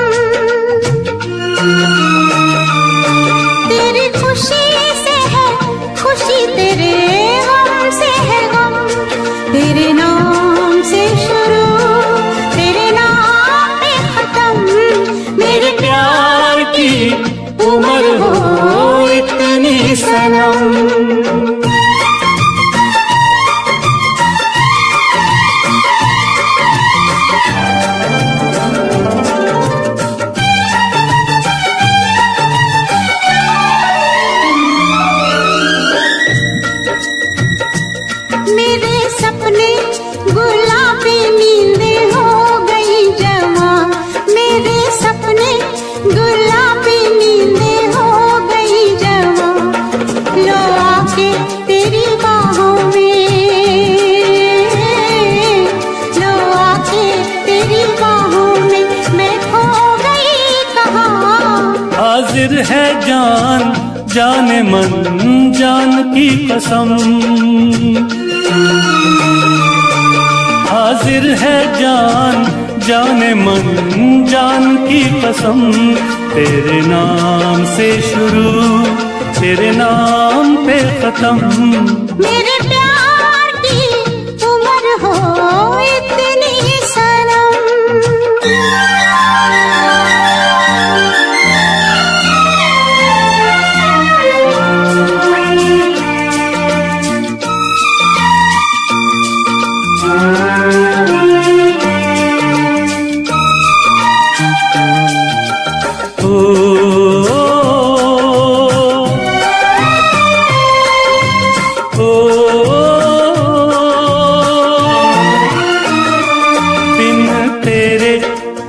तेरी खुशी से है खुशी, तेरे गम से है गम। तेरे नाम से शुरू तेरे नाम पे खत्म, मेरे प्यार की उम्र हो इतनी सनम। मेरे सपने गुलाबी नींदें हो गई जमा, मेरे सपने गुलाबी नींदें हो गई जमा। लो आके तेरी बाहों में, लो आके तेरी बाहों में मैं खो गई कहाँ। हाजिर है जान जाने मन जान की कसम, हाजिर है जान जाने मन जान की कसम। तेरे नाम से शुरू तेरे नाम पे खत्म, मेरे प्यार की उम्र हो इतनी सनम।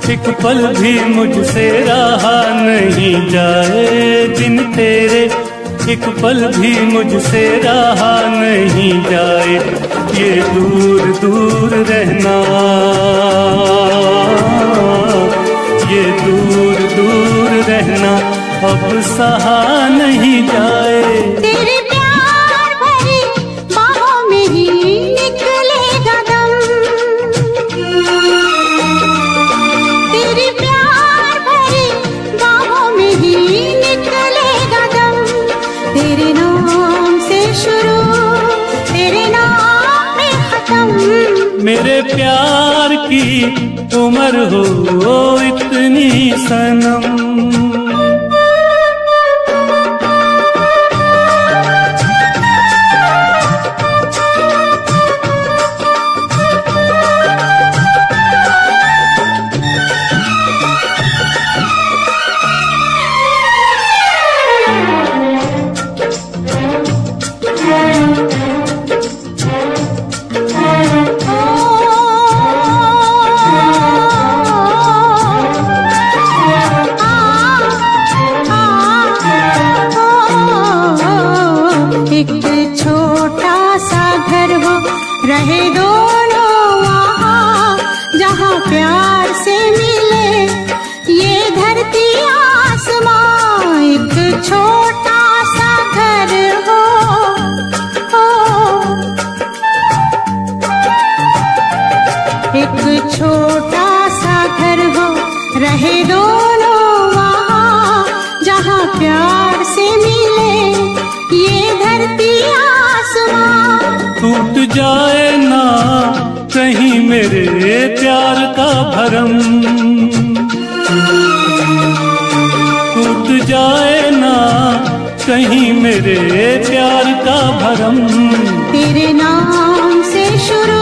एक पल भी मुझसे रहा नहीं जाए, दिन तेरे एक पल भी मुझसे रहा नहीं जाए। ये दूर दूर रहना, ये दूर दूर रहना अब सहा नहीं जाए। तेरे प्यार भरी बाहों में ही निकलेगा दम, तेरे प्यार भरी बाहों में ही निकलेगा दम। तेरे नाम से शुरू तेरे नाम में खत्म, मेरे प्यार की उम्र हो इतनी सनम। रहे दोनों वहाँ जहाँ प्यार से मिले। ये धरती आसमां एक छोटा सा घर हो, एक छोटा सा घर हो, रहे दोनों वहाँ जहाँ प्यार से मिले। ये धरती आसमां टूट जाए ना कहीं मेरे प्यार का भरम, टूट जाए ना कहीं मेरे प्यार का भरम। तेरे नाम से शुरू,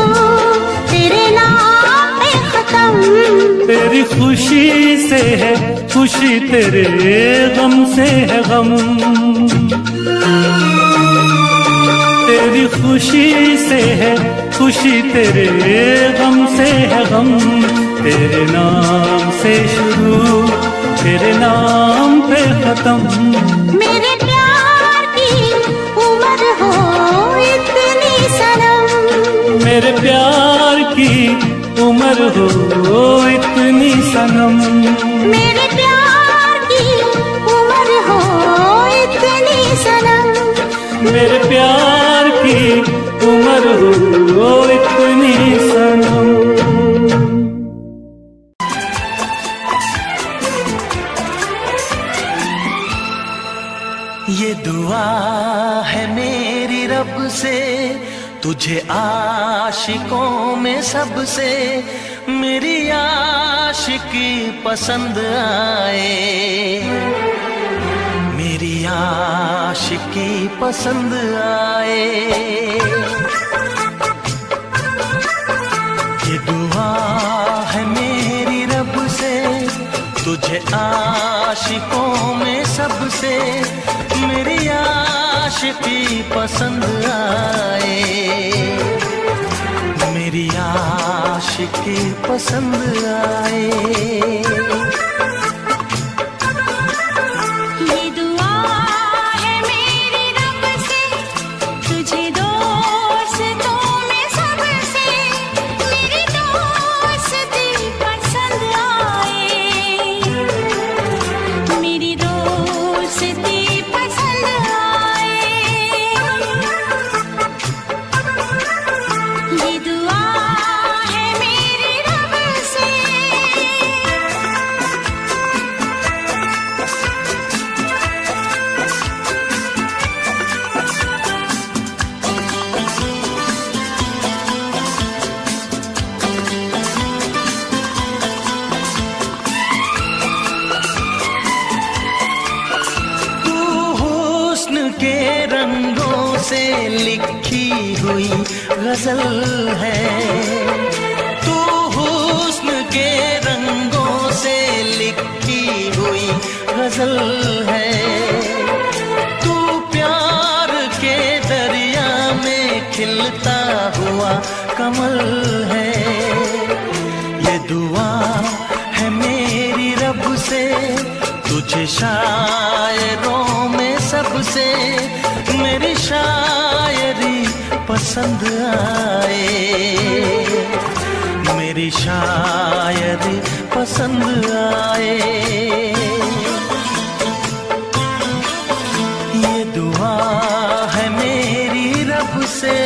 तेरे नाम पे खत्म। तेरी खुशी से है खुशी, तेरे गम से है गम। तेरी खुशी से है खुशी, तेरे गम से है गम। तेरे नाम से शुरू, तेरे नाम पे खत्म। मेरे प्यार की उम्र हो इतनी सनम, मेरे प्यार की उम्र हो इतनी सनम। मेरे प्यार की उम्र हो इतनी सनम। मेरे प्यार की उम्र हो इतनी सनम। ये दुआ है मेरी रब से, तुझे आशिकों में सबसे मेरी आशिकी पसंद आए, मेरी आशिकी पसंद आए। ये दुआ है मेरी रब से, तुझे आशिकों में सबसे मेरी आशिकी पसंद आए, मेरी आशिकी पसंद आए। ये दुआ है मेरी रब से, तुझे दोस्तों में सबसे मेरी दोस्ती पसंद आए, मेरी दोस्ती पसंद आए। ये दुआ है मेरी रब से। तू हुस्न के रंगों से लिखी हुई गजल है, तू हुस्न के रंगों से लिखी हुई गजल है। तू प्यार के दरिया में खिलता हुआ कमल है। ये दुआ है मेरी रब से, तुझे शायरों में सबसे मेरी शायरी पसंद आए, मेरी शायरी पसंद आए। ये दुआ है मेरी रब से।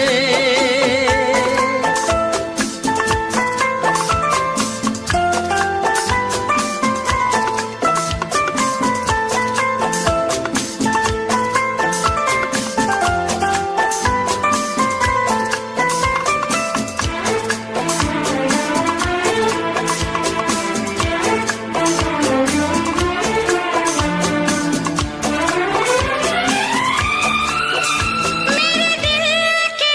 मेरे दिल के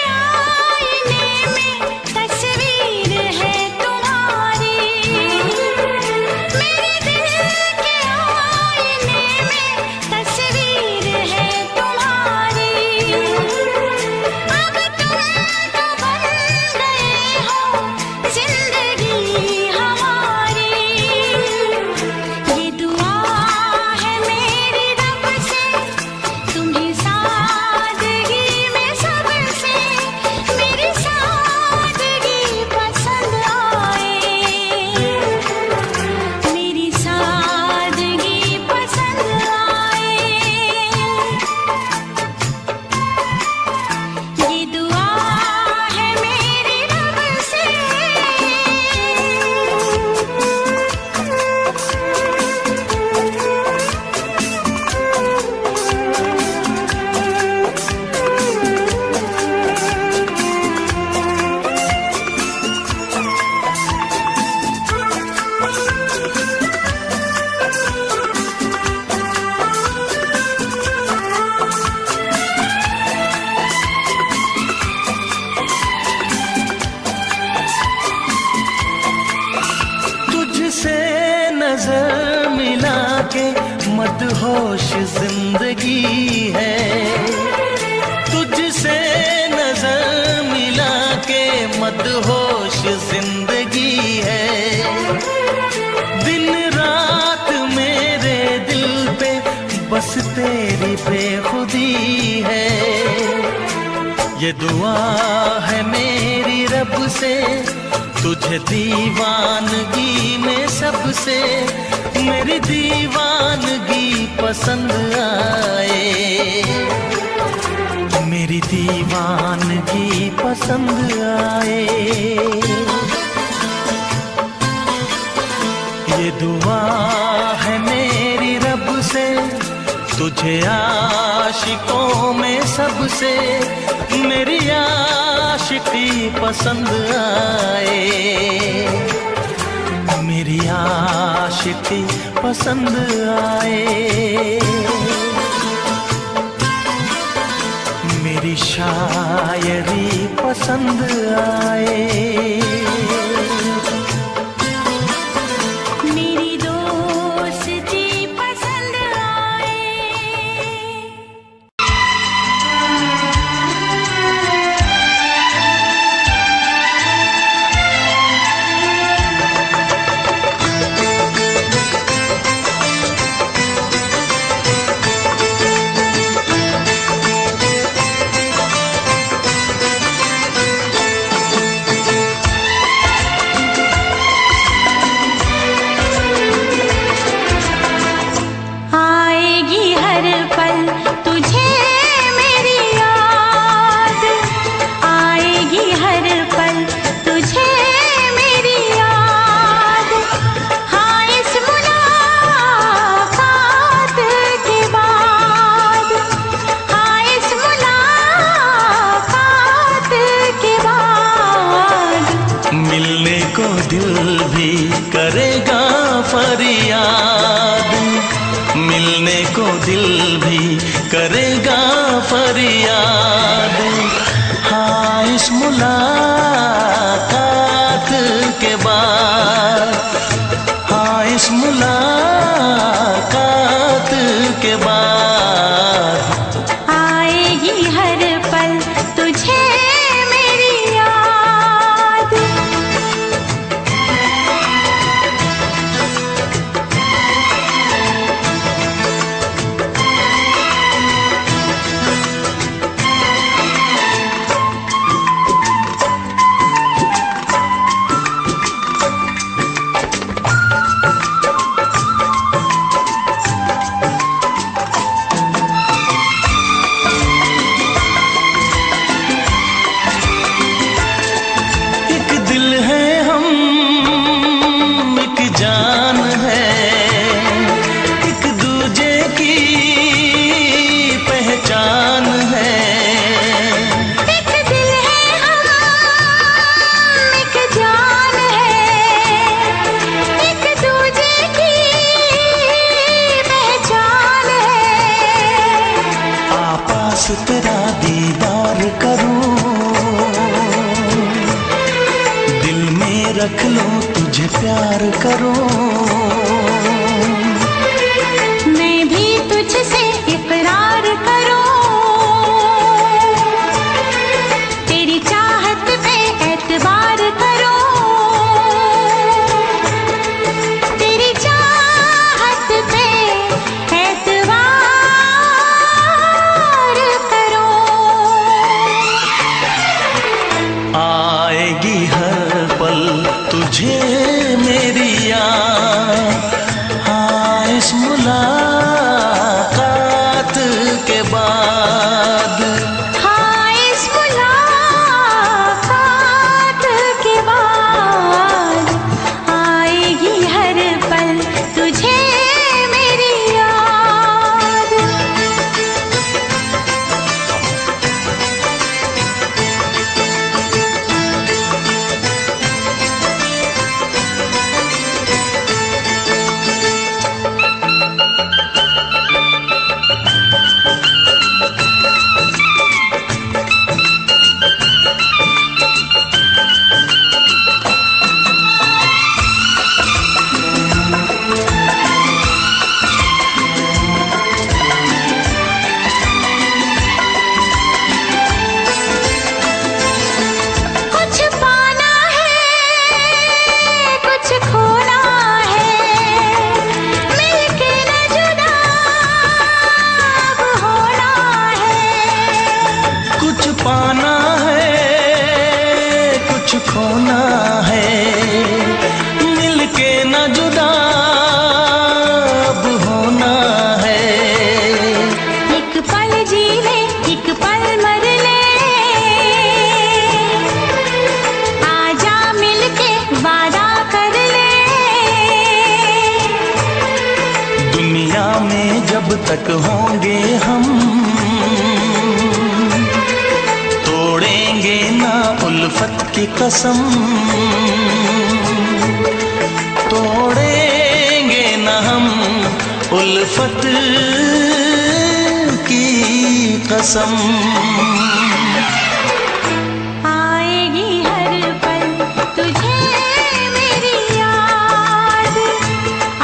नजर मिला के मदहोश जिंदगी है, तुझसे नजर मिला के मदहोश जिंदगी है। दिन रात मेरे दिल पे बस तेरी बेखुदी है। ये दुआ है मेरी रब से, तुझे दीवानगी में सबसे मेरी दीवानगी पसंद आए, मेरी दीवानगी पसंद आए। ये दुआ है मेरी रब से, तुझे आशिकों में सबसे मेरी आशिकी पसंद आए, मेरी आशिकी पसंद आए। मेरी शायरी पसंद आए, मेरी दोस्ती पसंद आए। आएगी हर पल तुझे मेरी याद, आएगी हर पल तुझे मेरी याद। हाँ इस मुलाकात के बाद, हाँ इस मुलाकात के बाद मिलने को दिल भी करेगा फरियाद, मिलने को दिल भी करेगा फरियाद। हाँ इस मुलाकात के बाद, हाँ इस मुलाकात के बाद आएगी हर पल तुझे मेरी याद। एक दिल है हम, एक जान है, एक दूजे की पहचान है। एक दिल है हम, एक जान है, एक दूजे की पहचान है। आपास तेरा दीदार करूं, दिल में रख लो तुझे प्यार करूं। मैं भी तुझसे इकरार करूं, तेरी चाहत पे एतबार करूं, तेरी चाहत पे एतबार करूं। आएगी हर पल तुझे मेरी याद, कुछ खोना है, मिलके न जुदा अब होना है। एक पल जी ले, एक पल मर ले, आजा मिलके वादा कर ले। दुनिया में जब तक होंगे हम, तोड़ेंगे ना उल्फत की कसम, तोड़ेंगे ना हम उल्फत की कसम। आएगी हर पल तुझे मेरी याद,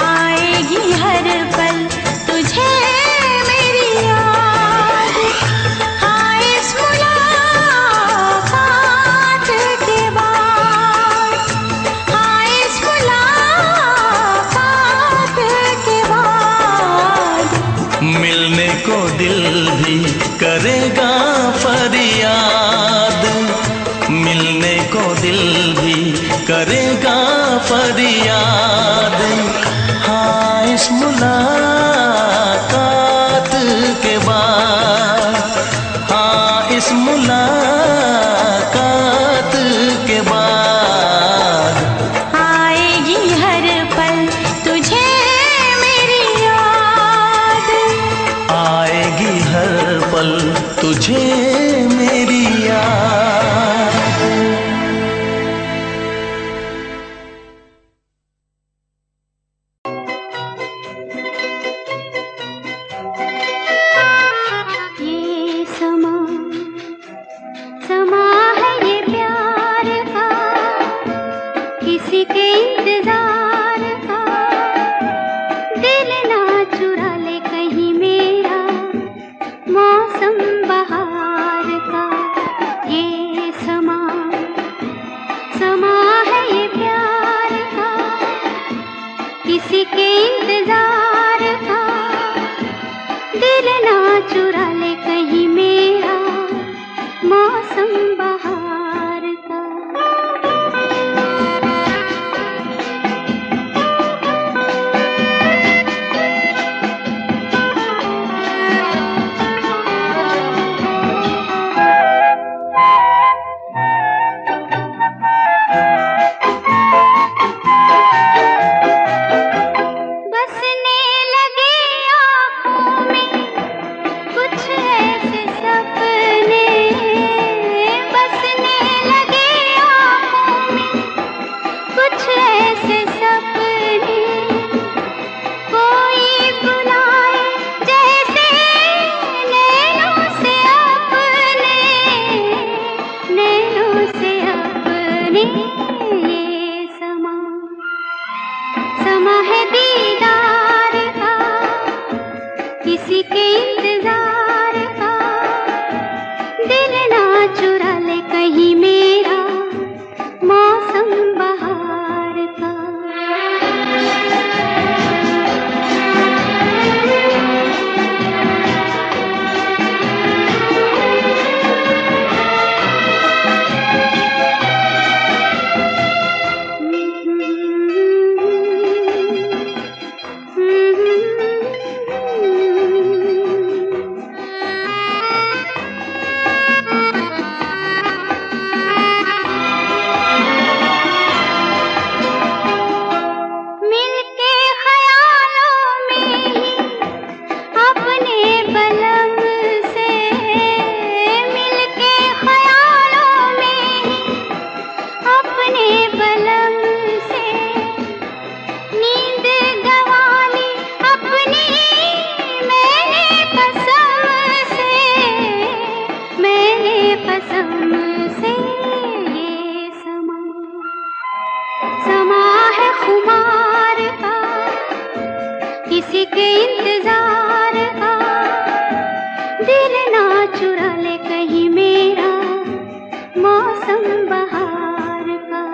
आएगी हर पल तुझे मेरी याद। हाँ इस मुलाकात के बाद, हाँ इस मुलाकात के बाद, मिलने को दिल भी करेगा फरियाद, मिलने को दिल भी करेगा फरियाद। हाँ इस मुलाकात के बाद, हाँ इस मुलाकात के बाद, आएगी हर पल तुझे मेरी याद। आएगी हर पल तुझे मेरी याद। ये समा समा है ये प्यार का, किसी के इंतजार का। दिल ना चुरा ले कहीं मेरा, मौसम बहार का। ये समा समा है ये प्यार का, किसी के इंतजार का। दिल ना चुरा ले कहीं मेरा, मौसम बहार का। बसने लगे आँखों में कुछ ऐसे सपने, बसने लगे आँखों में कुछ ऐसे सपने। कोई बुलाए जैसे नैनों से अपने, नैनों से अपने। ये समा समा है दीदार का, किसी के इंतजार का। दिल ना चुरा ले कहीं मेरा, मौसम बहार का। मिलके ख्यालों में ही अपने बलम से, मिलके ख्यालों में ही अपने बलम से। नींद गंवाली अपनी मैंने कसम से, मैंने कसम से। ये समा समा है खुमार का, किसी के इंतजार का। दिल ना चुरा ले कहीं मेरा, मौसम बहार का।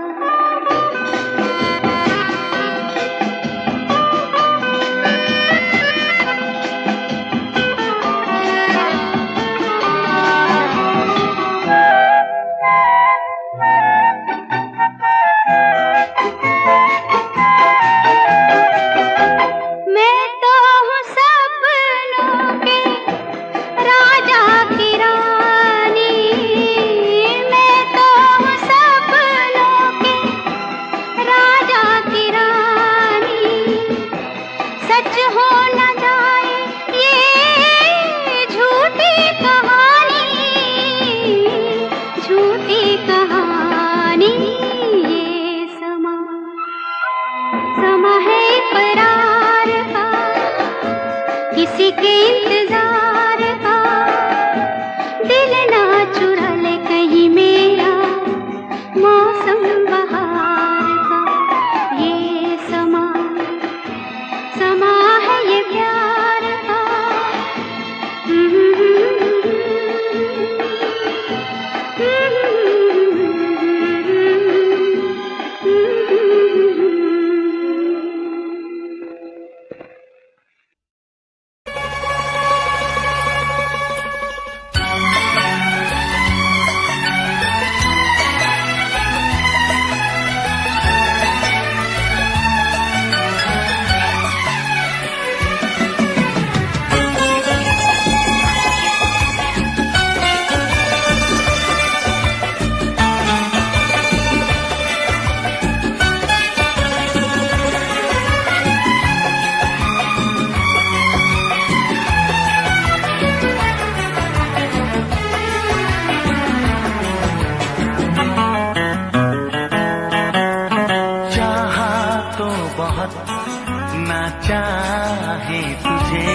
चाहे तुझे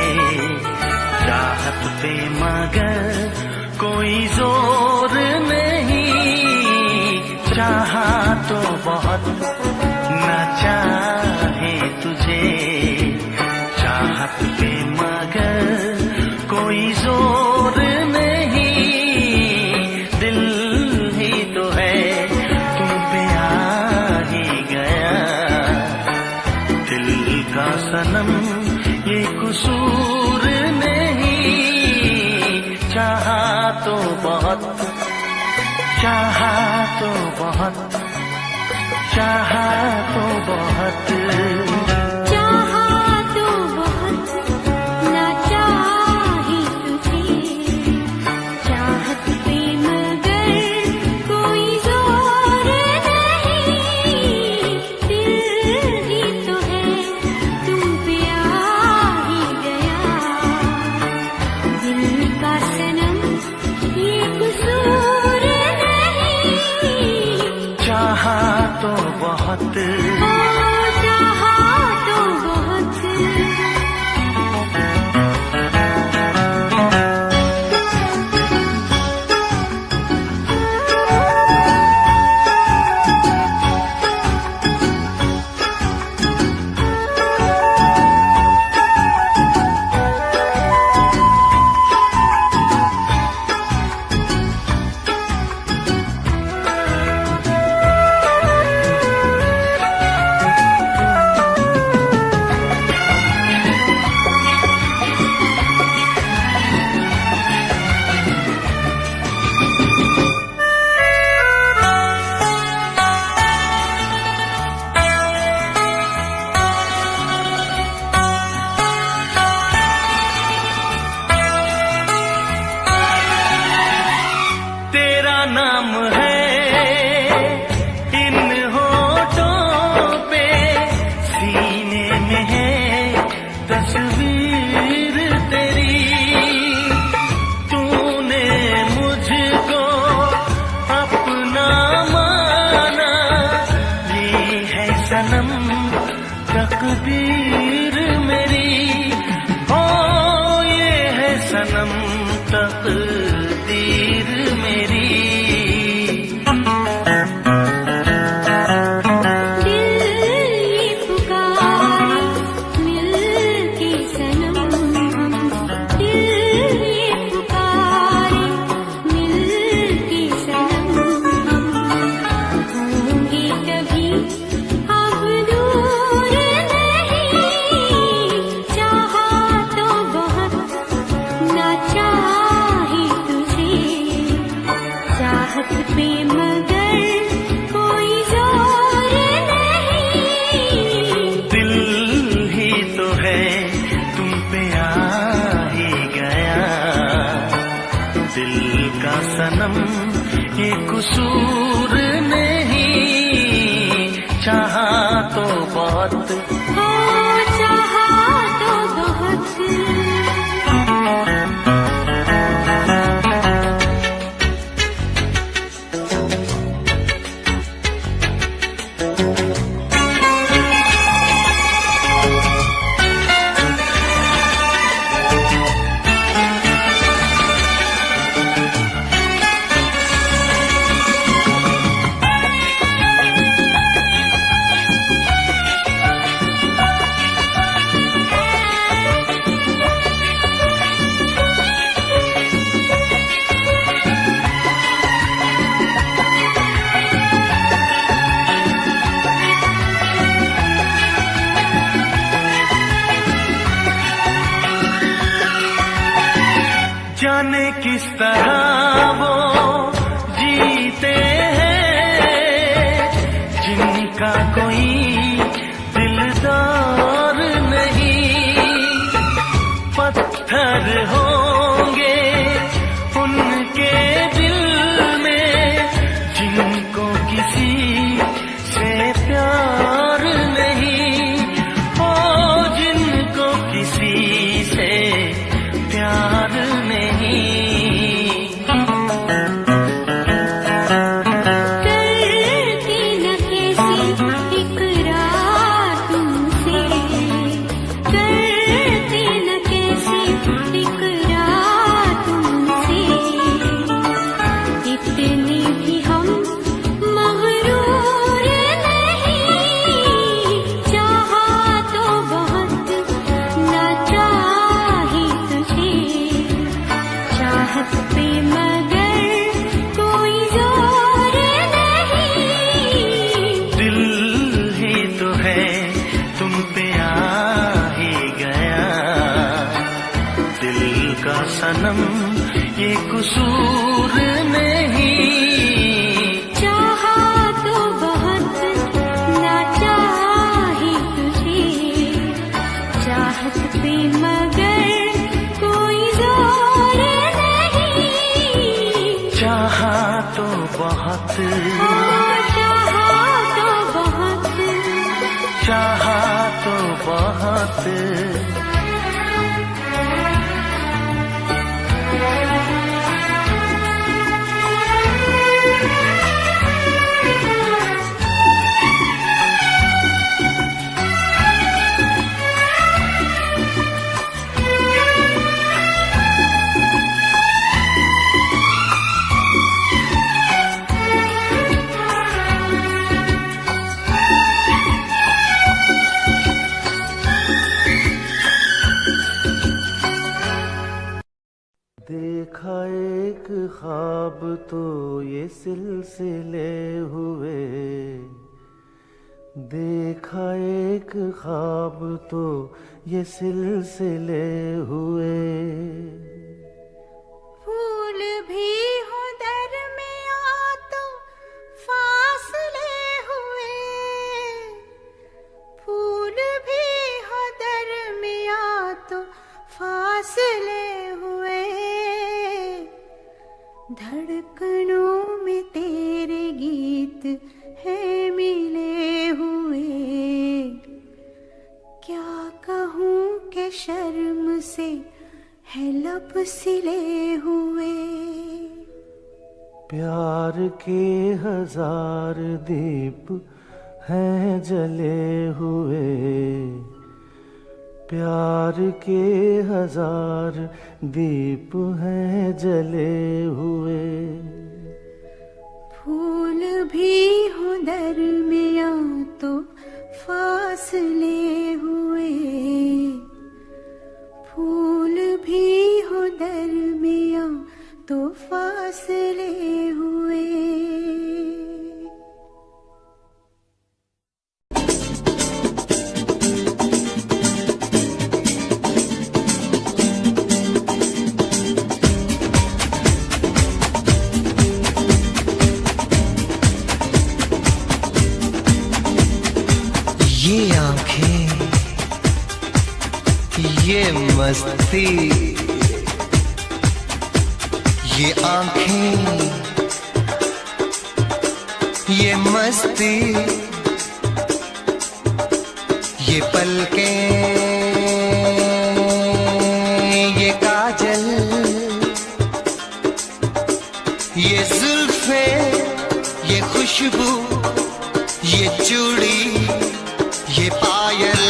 चाहत पे मगर कोई जोर नहीं, चाहा तो बहुत न चाहे तुझे चाहत पे मगर कोई जोर नहीं, दिल ही तो है तुम पे आ ही गया, दिल का सनम ये कसूर नहीं, चाहा तो बहुत, चाहा तो बहुत, चाहा तो बहुत, चाहा तो बहुत ना चाहे तुझे चाहत पे मगर कोई जोर नहीं, दिल ही तो है तुम पे आ ही गया, दिल का सनम ये कसूर नहीं, चाहा तो बहुत, चाहा तो बहुत। तेरा नाम है इन होठों पे, सीने में है तस्वीर तेरी, तूने मुझको अपना माना, ये है सनम तकदीर मेरी, ओ ये है सनम तकदीर मेरी, दिल ये पुकारे मिल के सनम हम, दिल ये पुकारे मिल के सनम हम, होंगे कभी अब दूर नहीं, चाहा तो बहुत ना चाहे तुझे चाहत पे मगर कोई जोर नहीं, दिल ही तो है तुम पे आ ही गया, दिल का सनम ये कसूर नहीं, चाहा तो बहुत, हो चाहा तो बहुत। जाने किस तरह वो जीते हैं जिनका कोई दिलदार नहीं, पत्थर होंगे उनके दिल में जिनको किसी से प्यार नहीं, ओ जिनको किसी से प्यार नहीं, कसूर नहीं। चाहा तो बहुत ना चाही तुझे, चाहत पे मगर कोई जोर नहीं। चाहा तो बहुत, चाहा तो बहुत, चाहा तो बहुत। देखा एक ख्वाब तो ये सिलसिले हुए, देखा एक ख्वाब तो ये सिलसिले हुए। फूल भी हो दरमियां तो फासले हुए, फूल भी हो दरमियां तो फासले हुए। धड़कनों में तेरे गीत है मिले हुए। क्या कहूँ कि शर्म से है लब सिले हुए। प्यार के हजार दीप हैं जले हुए, प्यार के हजार दीप हैं जले हुए। फूल भी हो दरमियां तो फासले हुए, फूल भी हो दरमियां तो फासले हुए। ये आंखें, ये मस्ती, ये आंखें, ये मस्ती, ये पलकें, ये काजल, ये जुल्फे, ये खुशबू, ये चूड़ी, ये पायल।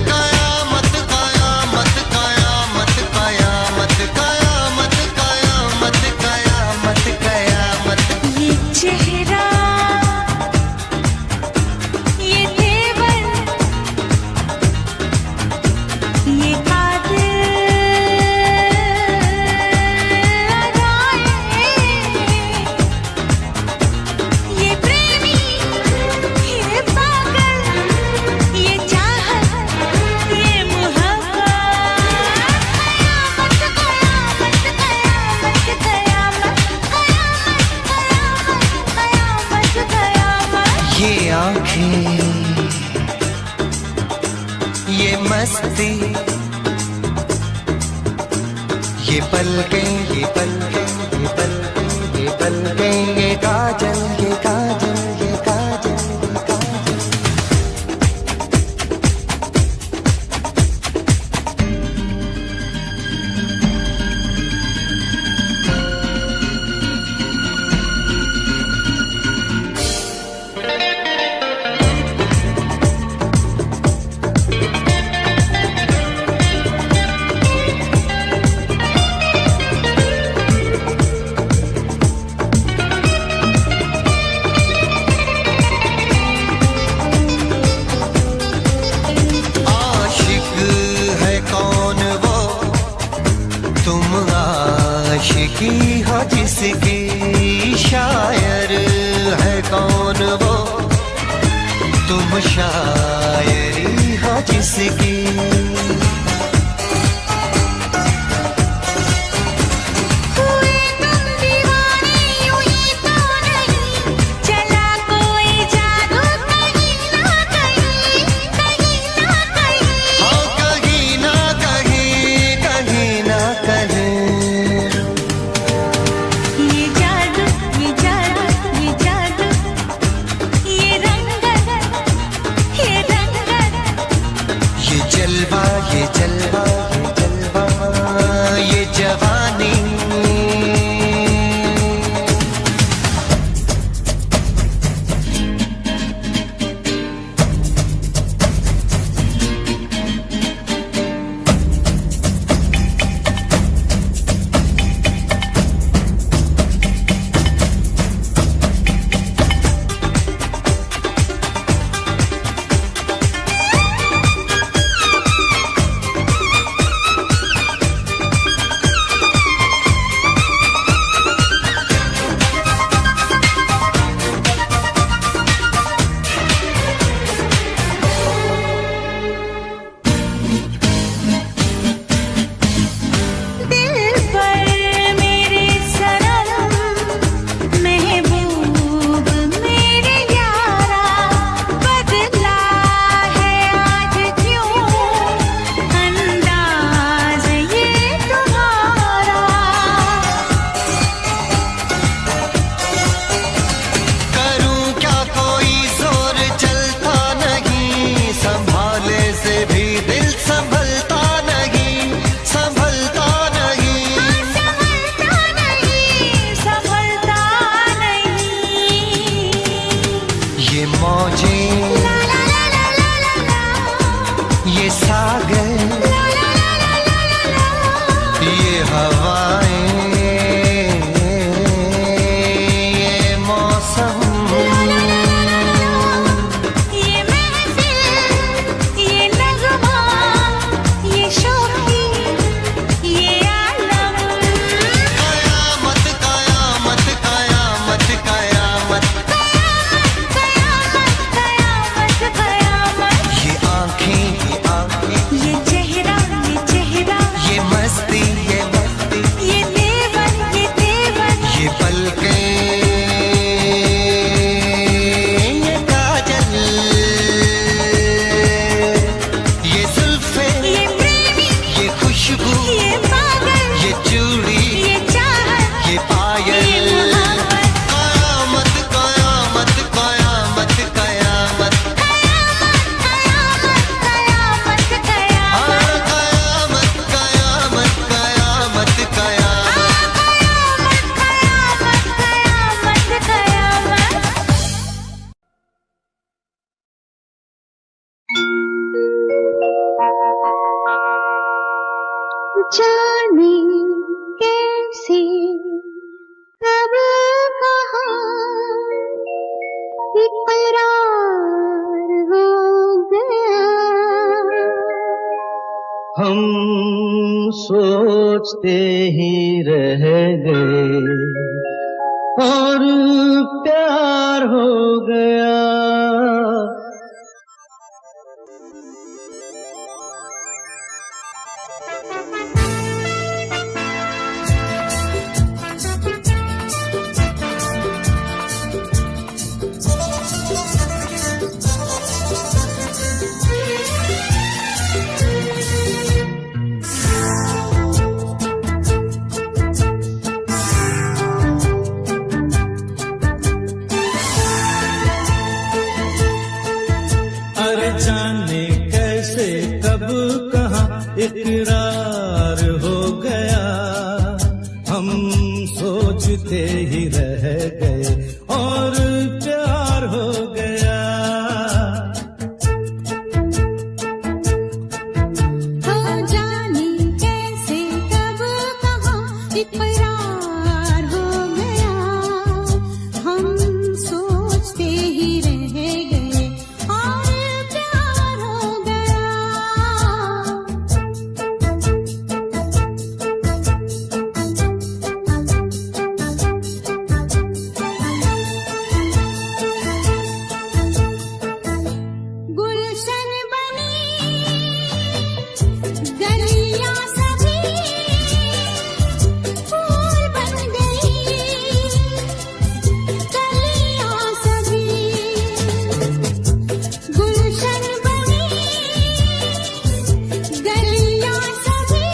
कयामत कयामत कयामत कयामत कयामत कयामत कयामत कयामत। ये चेहरा, ये तेवर, ये ये प्रेमी, ये पागल, ये चाहत, ये मोहब्बत। कयामत कयामत कयामत कयामत कयामत कयामत। ये आंखें, ये मस्ती, ये पलकें, ये पलकें, ये पलकें, ये पलकें, ये काजल, ये काजल, ये काजल, ये काजल। आशिक है कौन वो, तुम आशिकी हो जिसकी, शायर है कौन वो, तुम शायरी हो जिसकी। हुए जाने कैसे कब कहाँ इकरार हो गया। हम सोचते ही रह गए और प्यार हो गया। जाने कैसे कब कहाँ इकरार हो गया। हम सोचते ही रह गए और प्यार हो गया। हो जाने कैसे कब कहाँ इकरार हो गया। हम सोचते ही रह गए और प्यार हो गया। गुलशन बनी गलियां सभी फूल बन गई। गलियां सभी गुलशन बनी गलियां सभी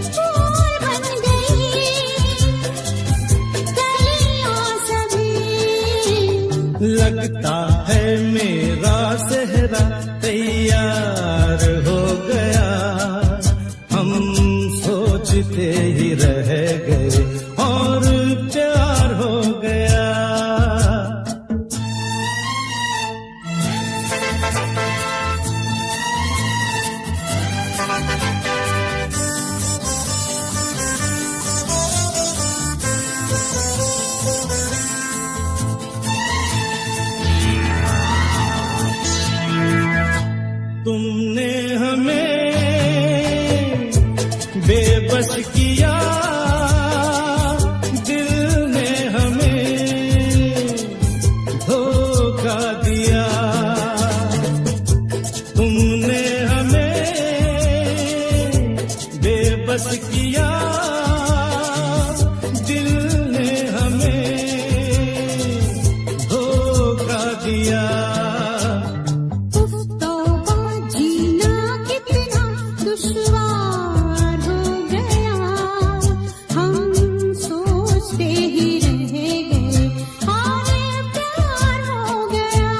फूल बन गई। गलियां सभी लगता है मेरा सेहरा तैयार हो गया। हम सोचते ही रह गए और प्यार हो गया। तुमने हमें बेबस किया, दिल ने हमें धोखा दिया। तुमने हमें बेबस किया, दिल ने हमें धोखा दिया। जीना कितना दुश्वार हो गया। हम सोचते ही रह गए और प्यार हो गया।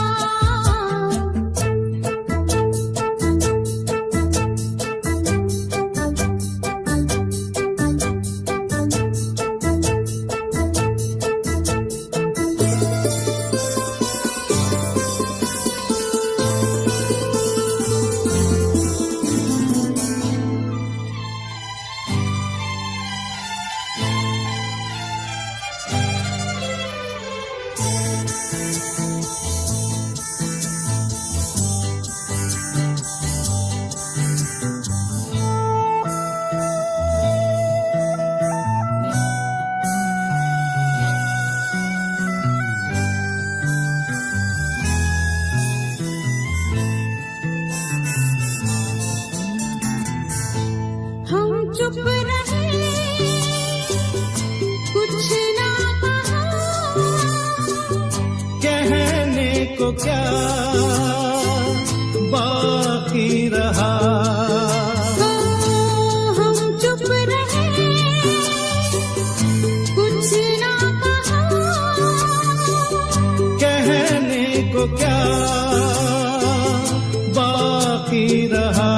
हम चुप रहे, कुछ ना कहा। कहने को क्या बाकी रहा। हम चुप रहे, कुछ ना कहा। कहने को क्या बाकी रहा।